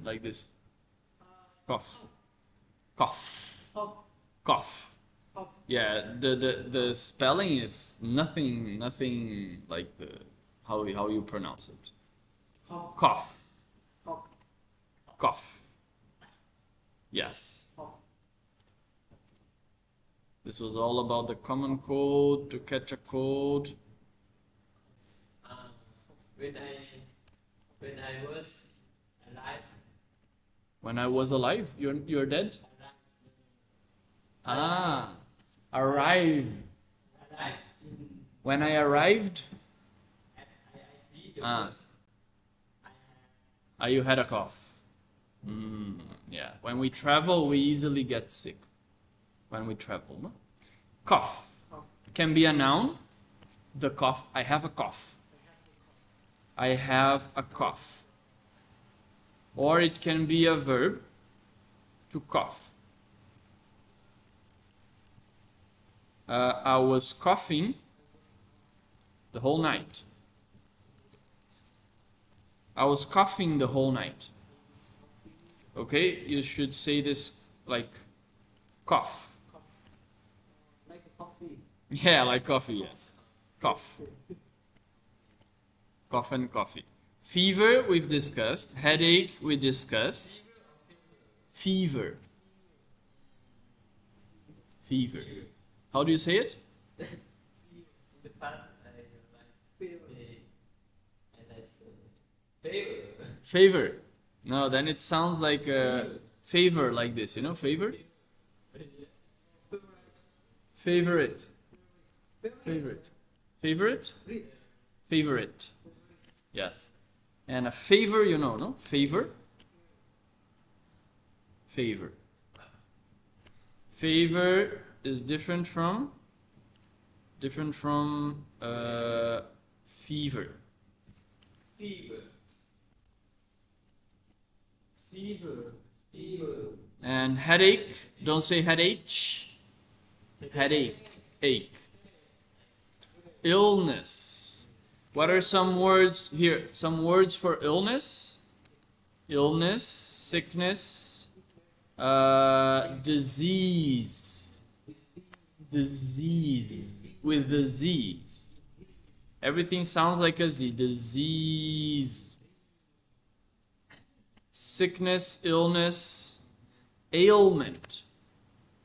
Like this. Cough. Cough. Cough. Yeah, the spelling is nothing like the how you pronounce it. Cough. Cough. Yes. This was all about the common cold, to catch a cold. When I was alive. When I was alive, you're dead? Ah, arrive. When I arrived? You had a cough. Yeah, when we travel, we easily get sick. When we travel, no? Cough can be a noun. The cough. I have a cough. I have a cough. Or it can be a verb, to cough. I was coughing the whole night. I was coughing the whole night. Okay, you should say this like cough. Like a coffee. Yeah, like coffee, yes. Cough. Cough and coffee. Fever, we've discussed. Headache, we discussed. Fever. Fever. How do you say it? In the past, I say favor. Favor. No, then it sounds like a favor, like this, you know, favor? Favorite. Favorite. Favorite? Favorite. Yes. And a favor, you know, no? Favor. Favor. Favor is different from fever. Fever. Fever. Fever. And headache, don't say headache. Headache. Ache. Illness. What are some words here? Some words for illness? Illness, sickness, disease. Disease. With the Z's. Everything sounds like a Z. Disease. Sickness, illness, ailment.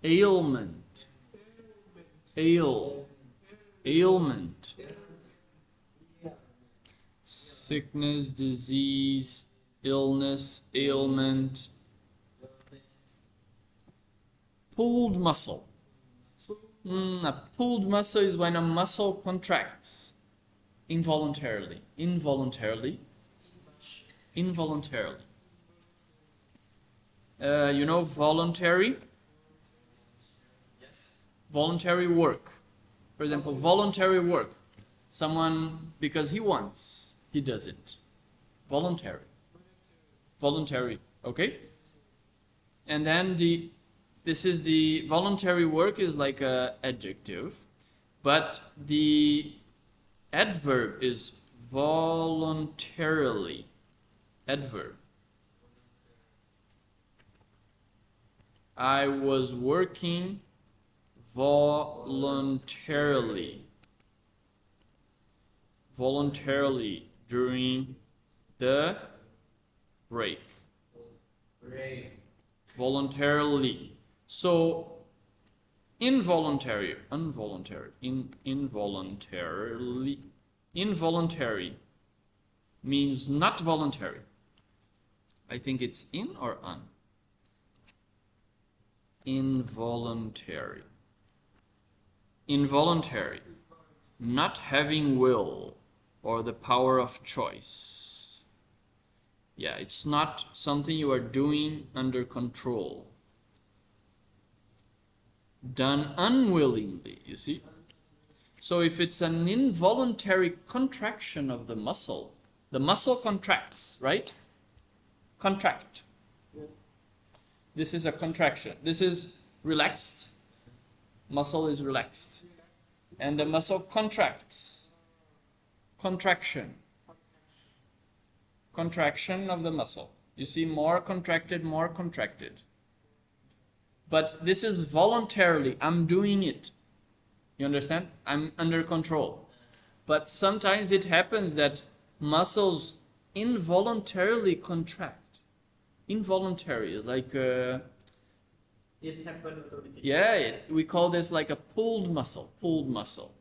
Ailment. Ailment. Sickness, disease, illness, ailment. Pulled muscle. A pulled muscle is when a muscle contracts involuntarily. Involuntarily. Involuntarily. You know voluntary? Yes. Voluntary work. For example, voluntary work. Someone, because he wants, he does it. Voluntary. Voluntary, okay? And then this is the voluntary work is like a adjective, but the adverb is voluntarily. Adverb. I was working voluntarily. Voluntarily during the break. Voluntarily. So involuntary, involuntary means not voluntary. I think it's in or on. Involuntary. Involuntary. Not having will or the power of choice. Yeah, it's not something you are doing under control. Done unwillingly, you see? So if it's an involuntary contraction of the muscle contracts, right? Contract. This is a contraction. This is relaxed. Muscle is relaxed. And the muscle contracts. Contraction. Contraction of the muscle. You see, more contracted, more contracted. But this is voluntarily. I'm doing it. You understand? I'm under control. But sometimes it happens that muscles involuntarily contract. Involuntary, like It's happened automatically. yeah, we call this like a pulled muscle,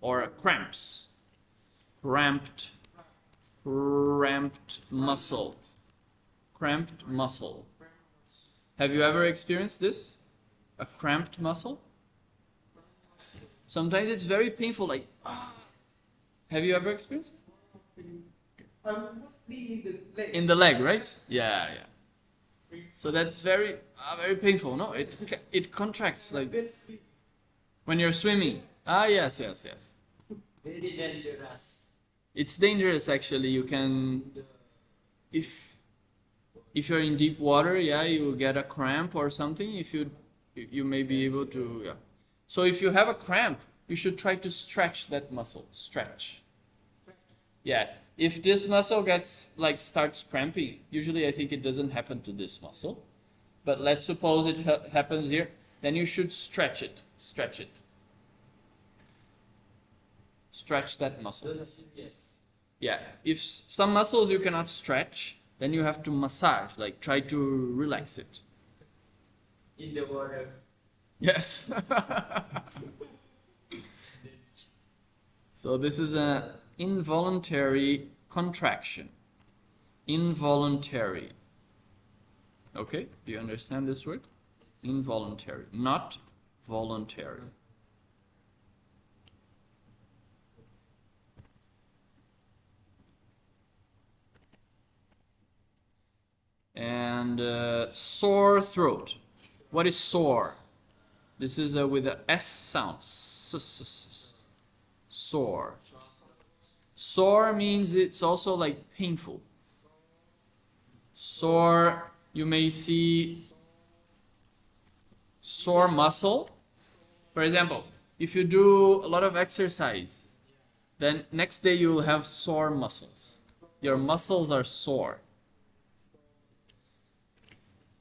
or a cramps, cramped muscle, cramped muscle. Have you ever experienced this? A cramped muscle? Sometimes it's very painful, like ah. Have you ever experienced? Mostly in the leg. In the leg, right? Yeah, yeah. So that's very painful. No, it contracts like when you're swimming. Ah, yes. Very dangerous. It's dangerous actually. You can, if you're in deep water, yeah, you will get a cramp or something. If you may be able to, yeah. So if you have a cramp, you should try to stretch that muscle. Stretch. Yeah. If this muscle starts cramping, usually I think it doesn't happen to this muscle, but let's suppose it happens here, then you should stretch it. Stretch it. Stretch that muscle. Yes. Yeah. If some muscles you cannot stretch, then you have to massage, like try to relax it. In the water. Yes. So this is an involuntary contraction. Involuntary. Okay? Do you understand this word? Involuntary, not voluntary. And sore throat. What is sore? This is with a S sound. Sore. Sore means it's also like painful. Sore, you may see sore muscle. For example, if you do a lot of exercise, then next day you will have sore muscles. Your muscles are sore.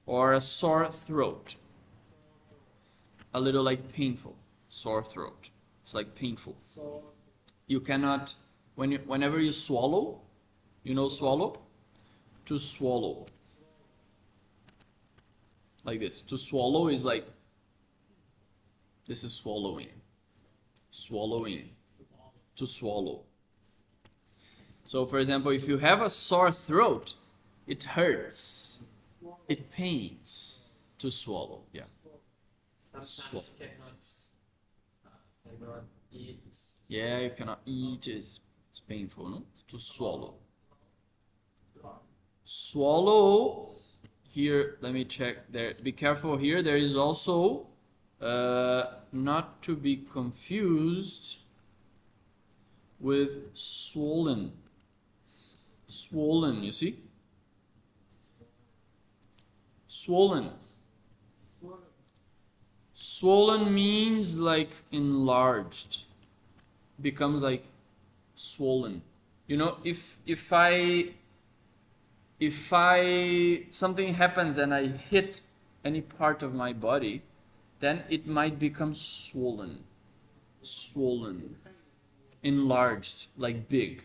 Or a sore throat. A little like painful. Sore throat. It's like painful. You cannot, whenever you swallow, you know swallow? To swallow. Like this. To swallow is like, this is swallowing. Swallowing. To swallow. So for example, if you have a sore throat, it hurts. It pains to swallow. Yeah. Sometimes cannot eat. Yeah, you cannot eat. It's painful, no? To swallow. Swallow. Here, let me check there. Be careful here. There is also, not to be confused with swollen. Swollen, you see? Swollen. Swollen means like enlarged. Becomes like swollen. You know, if something happens and I hit any part of my body, then it might become swollen. Swollen. Enlarged, like big.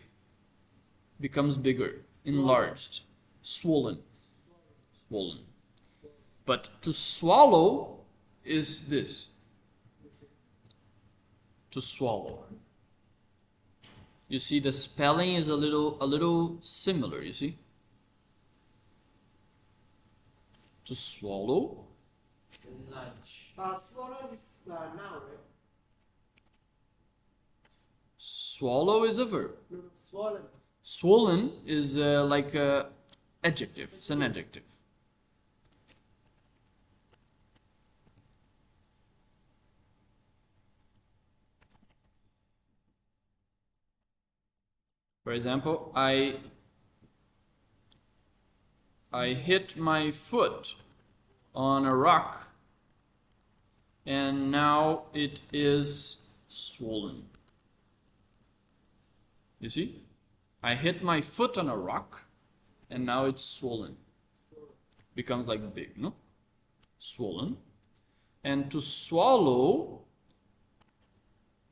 Becomes bigger. Enlarged. Swollen. Swollen. But to swallow is this. To swallow. You see, the spelling is a little similar, you see? To swallow. Lunch. Swallow is noun, right? Swallow is a verb. No, swollen. Swollen is like a adjective. It's an adjective. For example, I hit my foot on a rock and now it is swollen. You see? I hit my foot on a rock, and now it's swollen. Becomes like big, no? Swollen. And to swallow,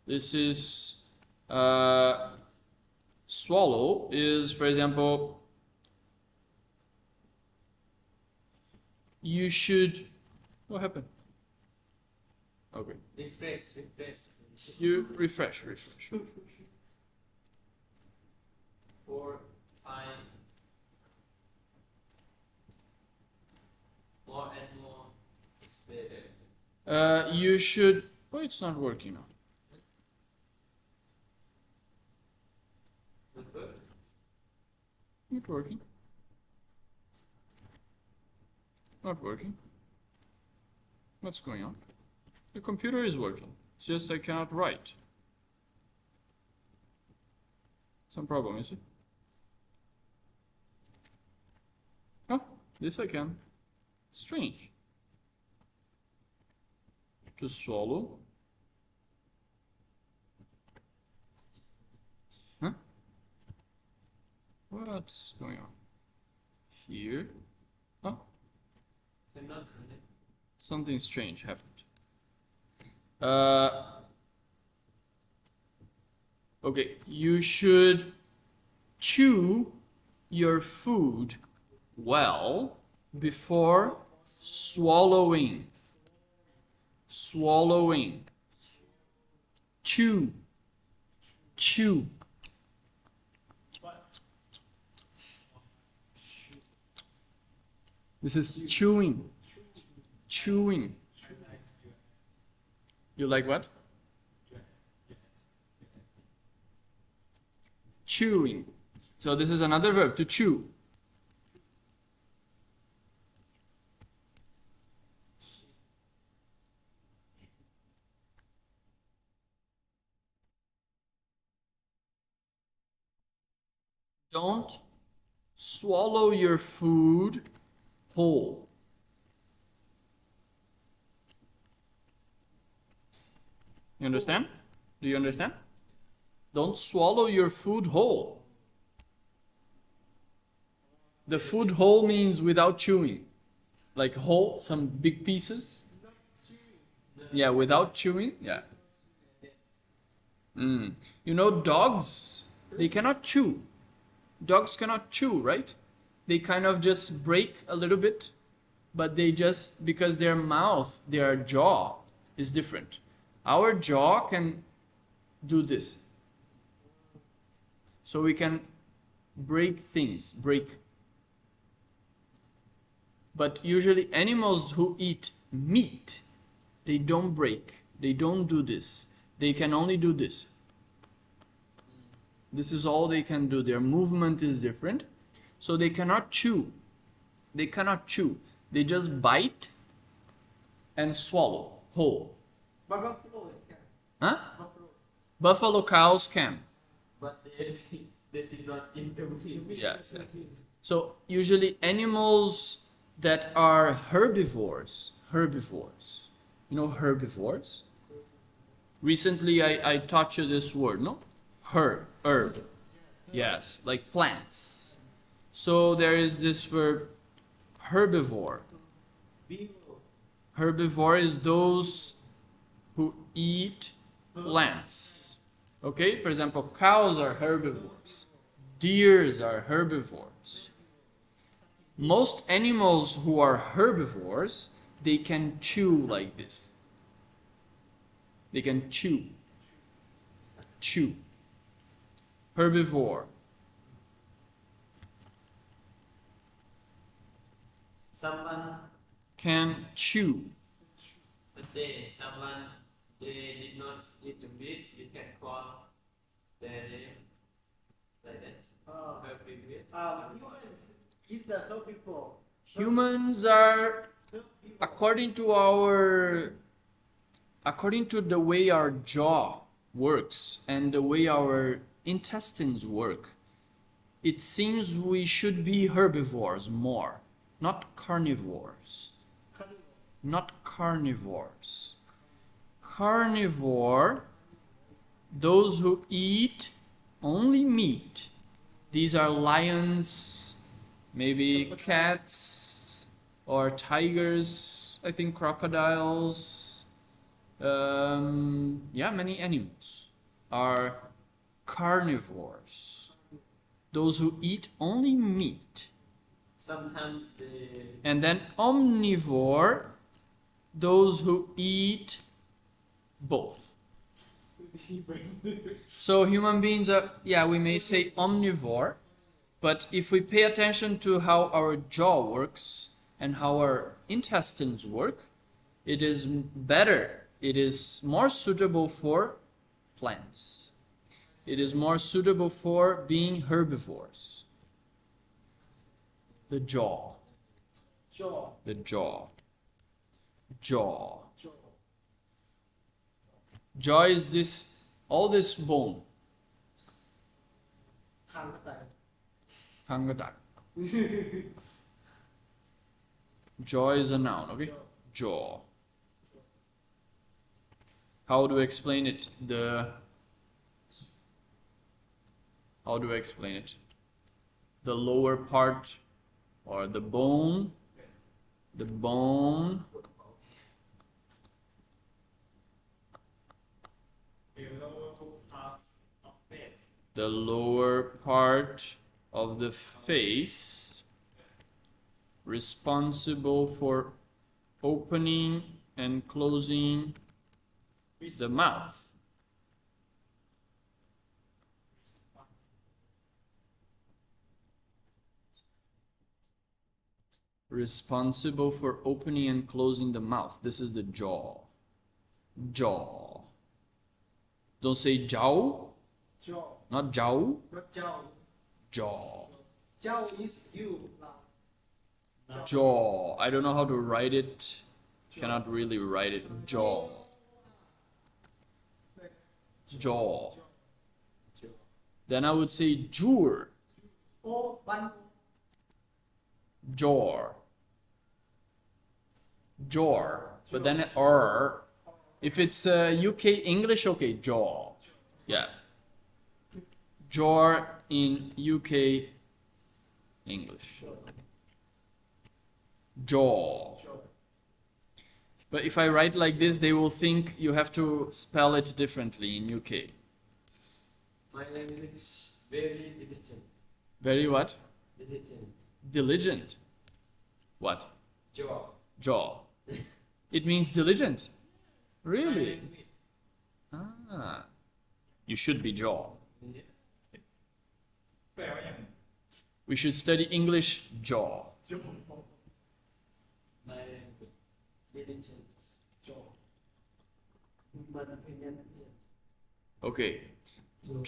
this is swallow is, for example, you should, what happened? Okay. Refresh. You refresh. Four, five. More and more. It's better. You should, oh, it's not working now. Not working. Not working. What's going on? The computer is working. It's just I cannot write. Some problem, is it? Oh, this I can. Strange. To swallow. Huh? What's going on? Here. Oh. Something strange happened. Okay, you should chew your food well before swallowing. Swallowing. Chew. Chew. This is chewing. Chewing. You like what? Chewing. So this is another verb, to chew. Don't swallow your food whole. You understand? Do you understand? Don't swallow your food whole. The food whole means without chewing. Like whole, some big pieces. Yeah, without chewing. Yeah. You know, dogs, they cannot chew. Dogs cannot chew, right? They kind of just break a little bit, but they just, because their mouth, their jaw is different. Our jaw can do this. So we can break things, break. But usually animals who eat meat, they don't break. They don't do this. They can only do this. This is all they can do. Their movement is different. So they cannot chew. They cannot chew. They just bite and swallow whole. Huh? Buffalo cows can. But they did not eat the meat. Yes. So usually animals that are herbivores. You know herbivores? Recently I taught you this word, no? Herb. Yes, like plants. So there is this verb herbivore. Herbivore is those who eat plants. Okay, for example, cows are herbivores. Deers are herbivores. Most animals who are herbivores, they can chew like this. They can chew. Chew. Herbivore. Someone can chew. but someone they did not eat the meat, you can call their name like that. Humans is the herbivore. Humans are, according to the way our jaw works and the way our intestines work, it seems we should be herbivores more, not carnivores. Not carnivores. carnivore, those who eat only meat. These are lions, maybe cats or tigers, I think crocodiles. Yeah, many animals are carnivores. Those who eat only meat. Sometimes they And then omnivore, those who eat both. So human beings are, yeah, we may say omnivore, but if we pay attention to how our jaw works and how our intestines work, it is better, it is more suitable for plants. It is more suitable for being herbivores. The jaw. jaw, The jaw. Jaw. jaw. Jaw is this, all this bone. คางก็แตก Kangadak. Jaw is a noun, okay? Jaw. How do I explain it? How do I explain it? The lower part or the bone. The bone. The lower part of the face, responsible for opening and closing the mouth. Responsible for opening and closing the mouth. This is the jaw. Jaw. Don't say jaw, จอ not jaw. รถเจ้า Jaw. เจ้า is you เรา Jaw. I don't know how to write it. Cannot really write it. Jaw. Jaw. Then I would say jur. โอ้บัน Jaw. Jaw. But then if it's UK English, okay, jaw. Yeah. Jaw in UK English. Jaw. But if I write like this, they will think you have to spell it differently in UK. my language very diligent. Very what? Diligent. Diligent. What? Jaw. Jaw. It means diligent. My Really? language. Ah. You should be jaw. Yeah. We should study English jaw. My language. Diligent. Jaw. มันเพียง Okay.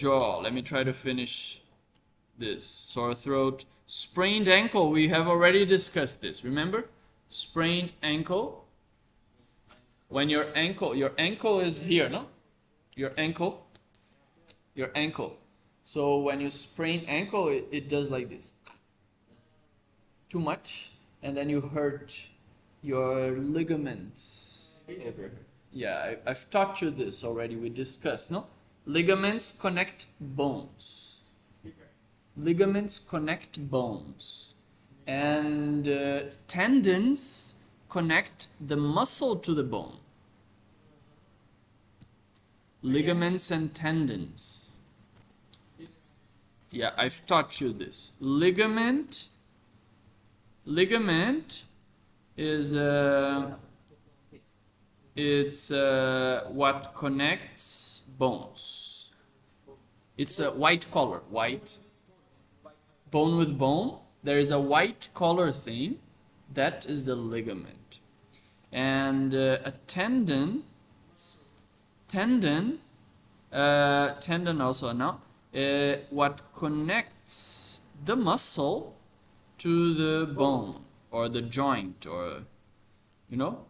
Jaw. Let me try to finish this. Sore throat. Sprained ankle. We have already discussed this. Remember? Sprained ankle. When your ankle is here, no? Your ankle. So when you sprain ankle, it does like this. Too much. And then you hurt your ligaments. Over. Yeah, I've taught you this already. We discussed, no? Ligaments connect bones. Ligaments connect bones. And tendons connect the muscle to the bone. Ligaments and tendons. Yeah, I've taught you this. Ligament is it's what connects bones. It's a white color, white. Bone with bone. There is a white color thing. That is the ligament. And a tendon also now, what connects the muscle to the bone or the joint, or you know,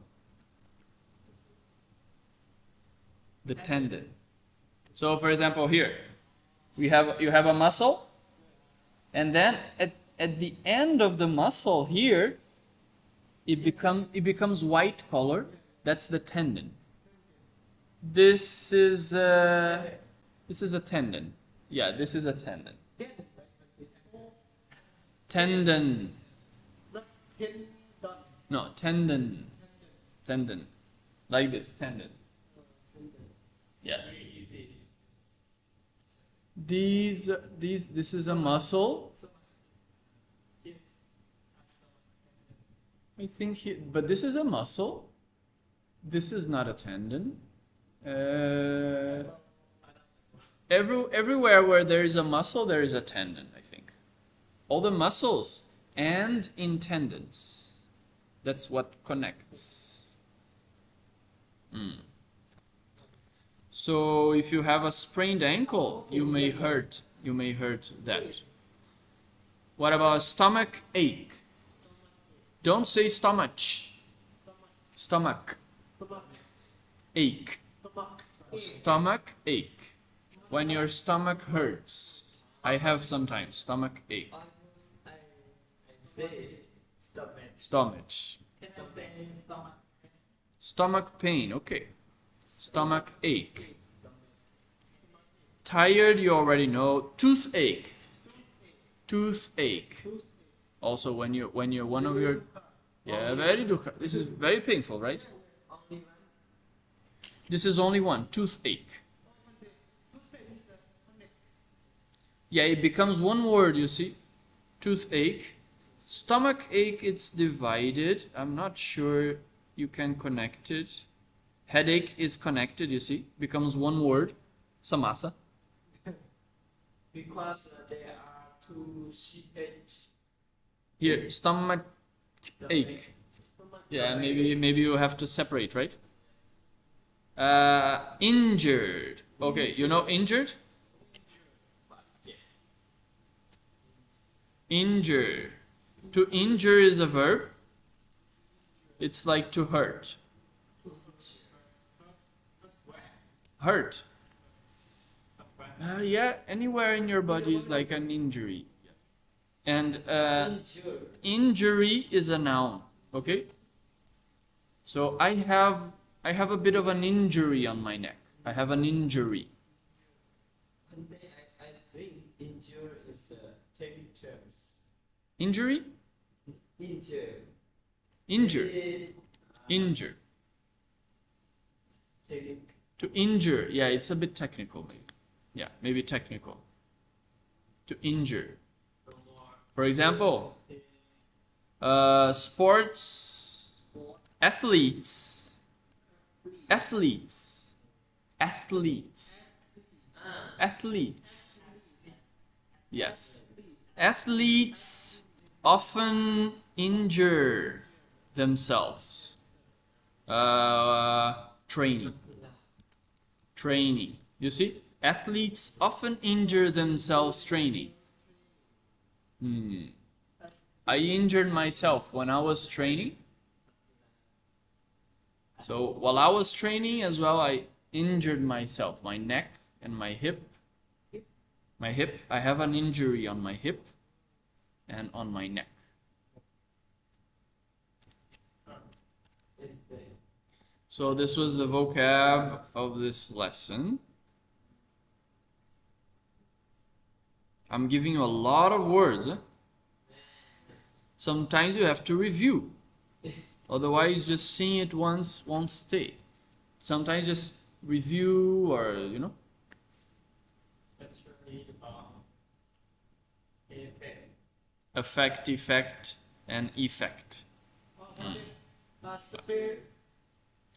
the tendon. So for example, here you have a muscle, and then at the end of the muscle here, it becomes white color. That's the tendon. This is a tendon. Yeah, this is a tendon. Tendon. No, tendon. Tendon. Like this, tendon. Yeah. This is a muscle. I think but this is a muscle. This is not a tendon. Everywhere where there is a muscle, there is a tendon, I think. All the muscles and in tendons. That's what connects. So if you have a sprained ankle, you may hurt that. What about a stomach ache? Don't say stomach. Stomach. Ache. Stomach ache. When your stomach hurts. I have sometimes stomach ache. I say stomach. Stomach. Stomach pain, okay. Stomach ache. Tired, you already know. Toothache. Toothache. Also, when you're one of your, yeah, very dukkha. This is very painful, right? This is only one, toothache. Yeah, it becomes one word, you see. Toothache. Stomach ache, it's divided. I'm not sure you can connect it. Headache is connected, you see. Becomes one word. Samasa. Because there are two CH. Here, stomach ache. Yeah, maybe you have to separate, right? Injured. Okay, you know injured? Injure. To injure is a verb. It's like to hurt. Hurt. Yeah, anywhere in your body is like an injury. And injury is a noun. Okay. So I have a bit of an injury on my neck. I have an injury. I think injury is technical terms. Injury? Injure. Injure. Injure. To injure. Yeah, it's a bit technical maybe. Yeah, maybe technical. To injure. For example, sports athletes. Athletes. Athletes. Athletes. Yes. Athletes often injure themselves. Training. Training. You see? Athletes often injure themselves training. I injured myself when I was training. So while I was training as well, I injured myself, my neck and my hip. My hip, I have an injury on my hip and on my neck. So this was the vocab of this lesson. I'm giving you a lot of words. Sometimes you have to review. Otherwise, just seeing it once won't stay. Sometimes just review or, you know. Effect, effect, and effect.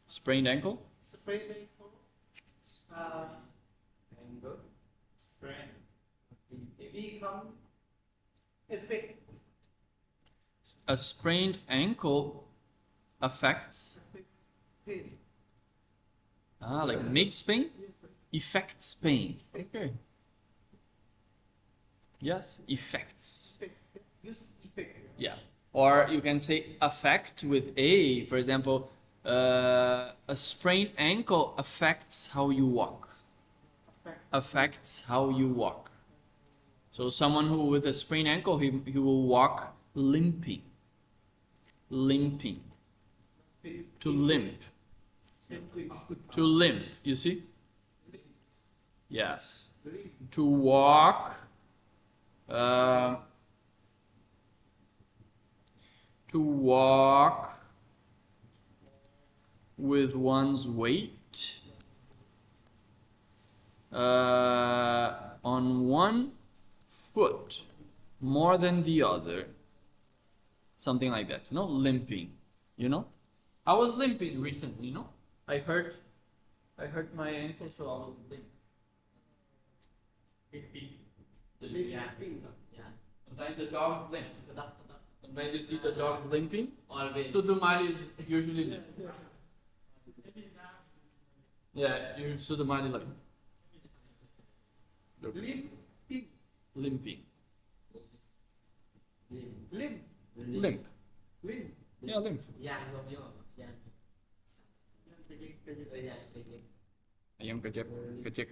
Sprained ankle? Sprained ankle. Sprain. Become effect. A sprained ankle affects. Pain. Like makes pain? Affects pain. Okay. Yes, effects. Use effect. Yeah. Or you can say affect with a. For example, a sprained ankle affects how you walk. Affects how you walk. So someone who with a sprained ankle, he will walk limping. Limping. To limp. To limp, you see? Yes. To walk. To walk with one's weight on one foot more than the other. Something like that, you know, limping, you know? I was limping recently, you know? I hurt my ankle, so I was limping. Yeah. Sometimes the dogs limp. Sometimes you see the dogs limping. Always. So Sudumari is usually limp. Yeah, Sudumari like Limping. limping. Limp. Limp. Limp. Yeah, limp. Ayam kejek.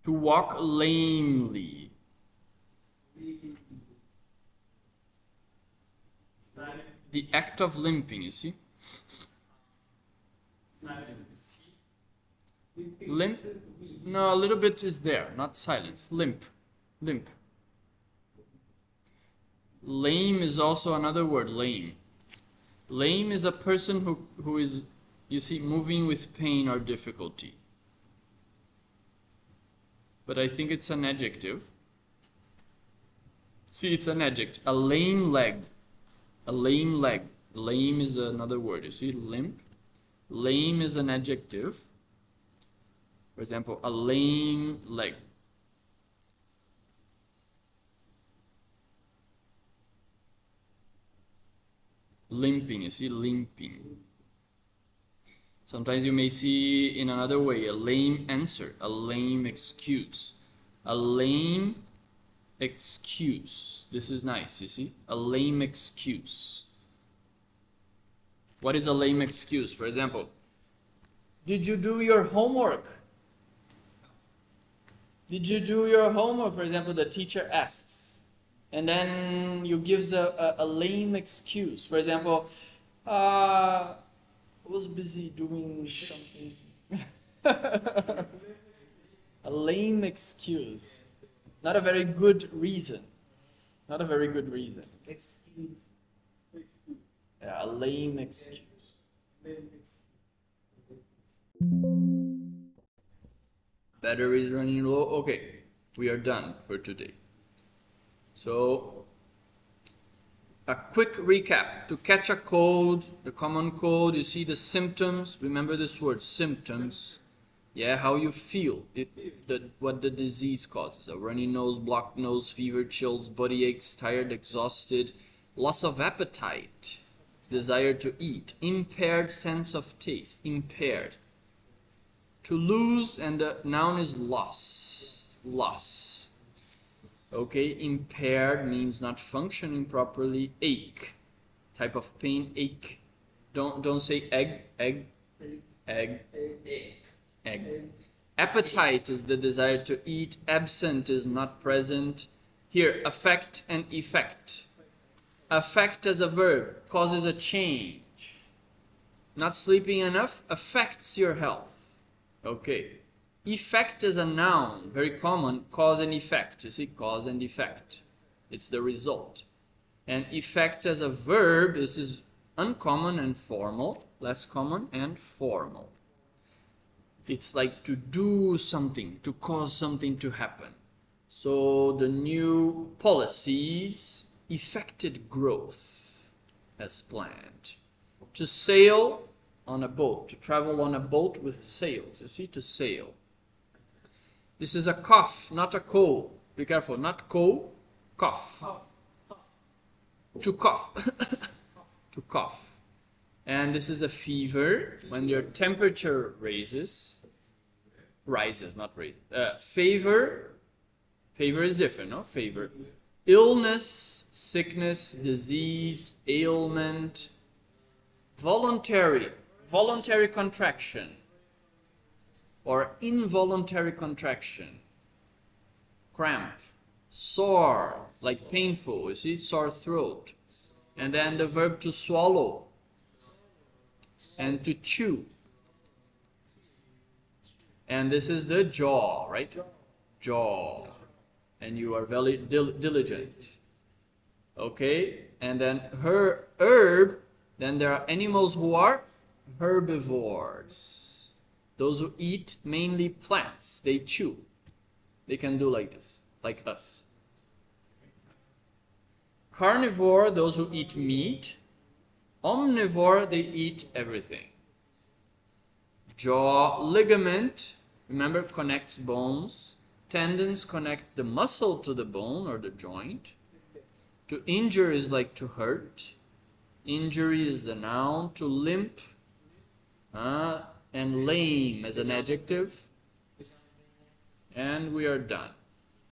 To walk lamely. The act of limping, you see? Limp? No, a little bit is there, not silence. Limp. Limp. Lame is also another word, lame. Lame is a person who is, you see, moving with pain or difficulty. But I think it's an adjective. See, it's an adjective. A lame leg. A lame leg. Lame is another word. You see, limp. Lame is an adjective. For example, a lame leg. Limping, you see, limping. Sometimes you may see in another way a lame answer, a lame excuse. A lame excuse. This is nice, you see? A lame excuse. What is a lame excuse? For example, did you do your homework? Did you do your homework? For example, the teacher asks. And then you give a lame excuse. For example, I was busy doing something. A lame excuse. Not a very good reason. Not a very good reason. Excuse. Yeah, a lame excuse. Battery is running low. Okay, we are done for today. So, a quick recap. To catch a cold, the common cold, you see the symptoms. Remember this word, symptoms. Yeah, how you feel, what the disease causes. A runny nose, blocked nose, fever, chills, body aches, tired, exhausted, loss of appetite, desire to eat, impaired sense of taste, impaired. To lose, and the noun is loss, loss. Okay, impaired means not functioning properly. Ache, type of pain, ache. Don't say egg. Appetite is the desire to eat. Absent is not present. Here, affect and effect. Affect as a verb causes a change. Not sleeping enough affects your health. Okay. Effect is a noun, very common, cause and effect. You see, cause and effect. It's the result. And effect as a verb, this is uncommon and formal, less common and formal. It's like to do something, to cause something to happen. So the new policies effected growth as planned. To sail on a boat, to travel on a boat with sails, you see, to sail. This is a cough, not a cold. Be careful, not cold, cough. To cough. To cough. And this is a fever, when your temperature rises, not raises. Fever is different, no? Fever. Illness, sickness, disease, ailment. Voluntary contraction or involuntary contraction. Cramp, sore, like painful, you see, sore throat. And then the verb to swallow. and to chew. And this is the jaw, right? Jaw. And you are very diligent. Okay? And then herb, then there are animals who are herbivores. Those who eat mainly plants, they chew. They can do like this, like us. Carnivore, those who eat meat. Omnivore, they eat everything. Jaw ligament, remember, connects bones. Tendons connect the muscle to the bone or the joint. To injure is like to hurt. Injury is the noun. To limp and lame as an adjective. And we are done.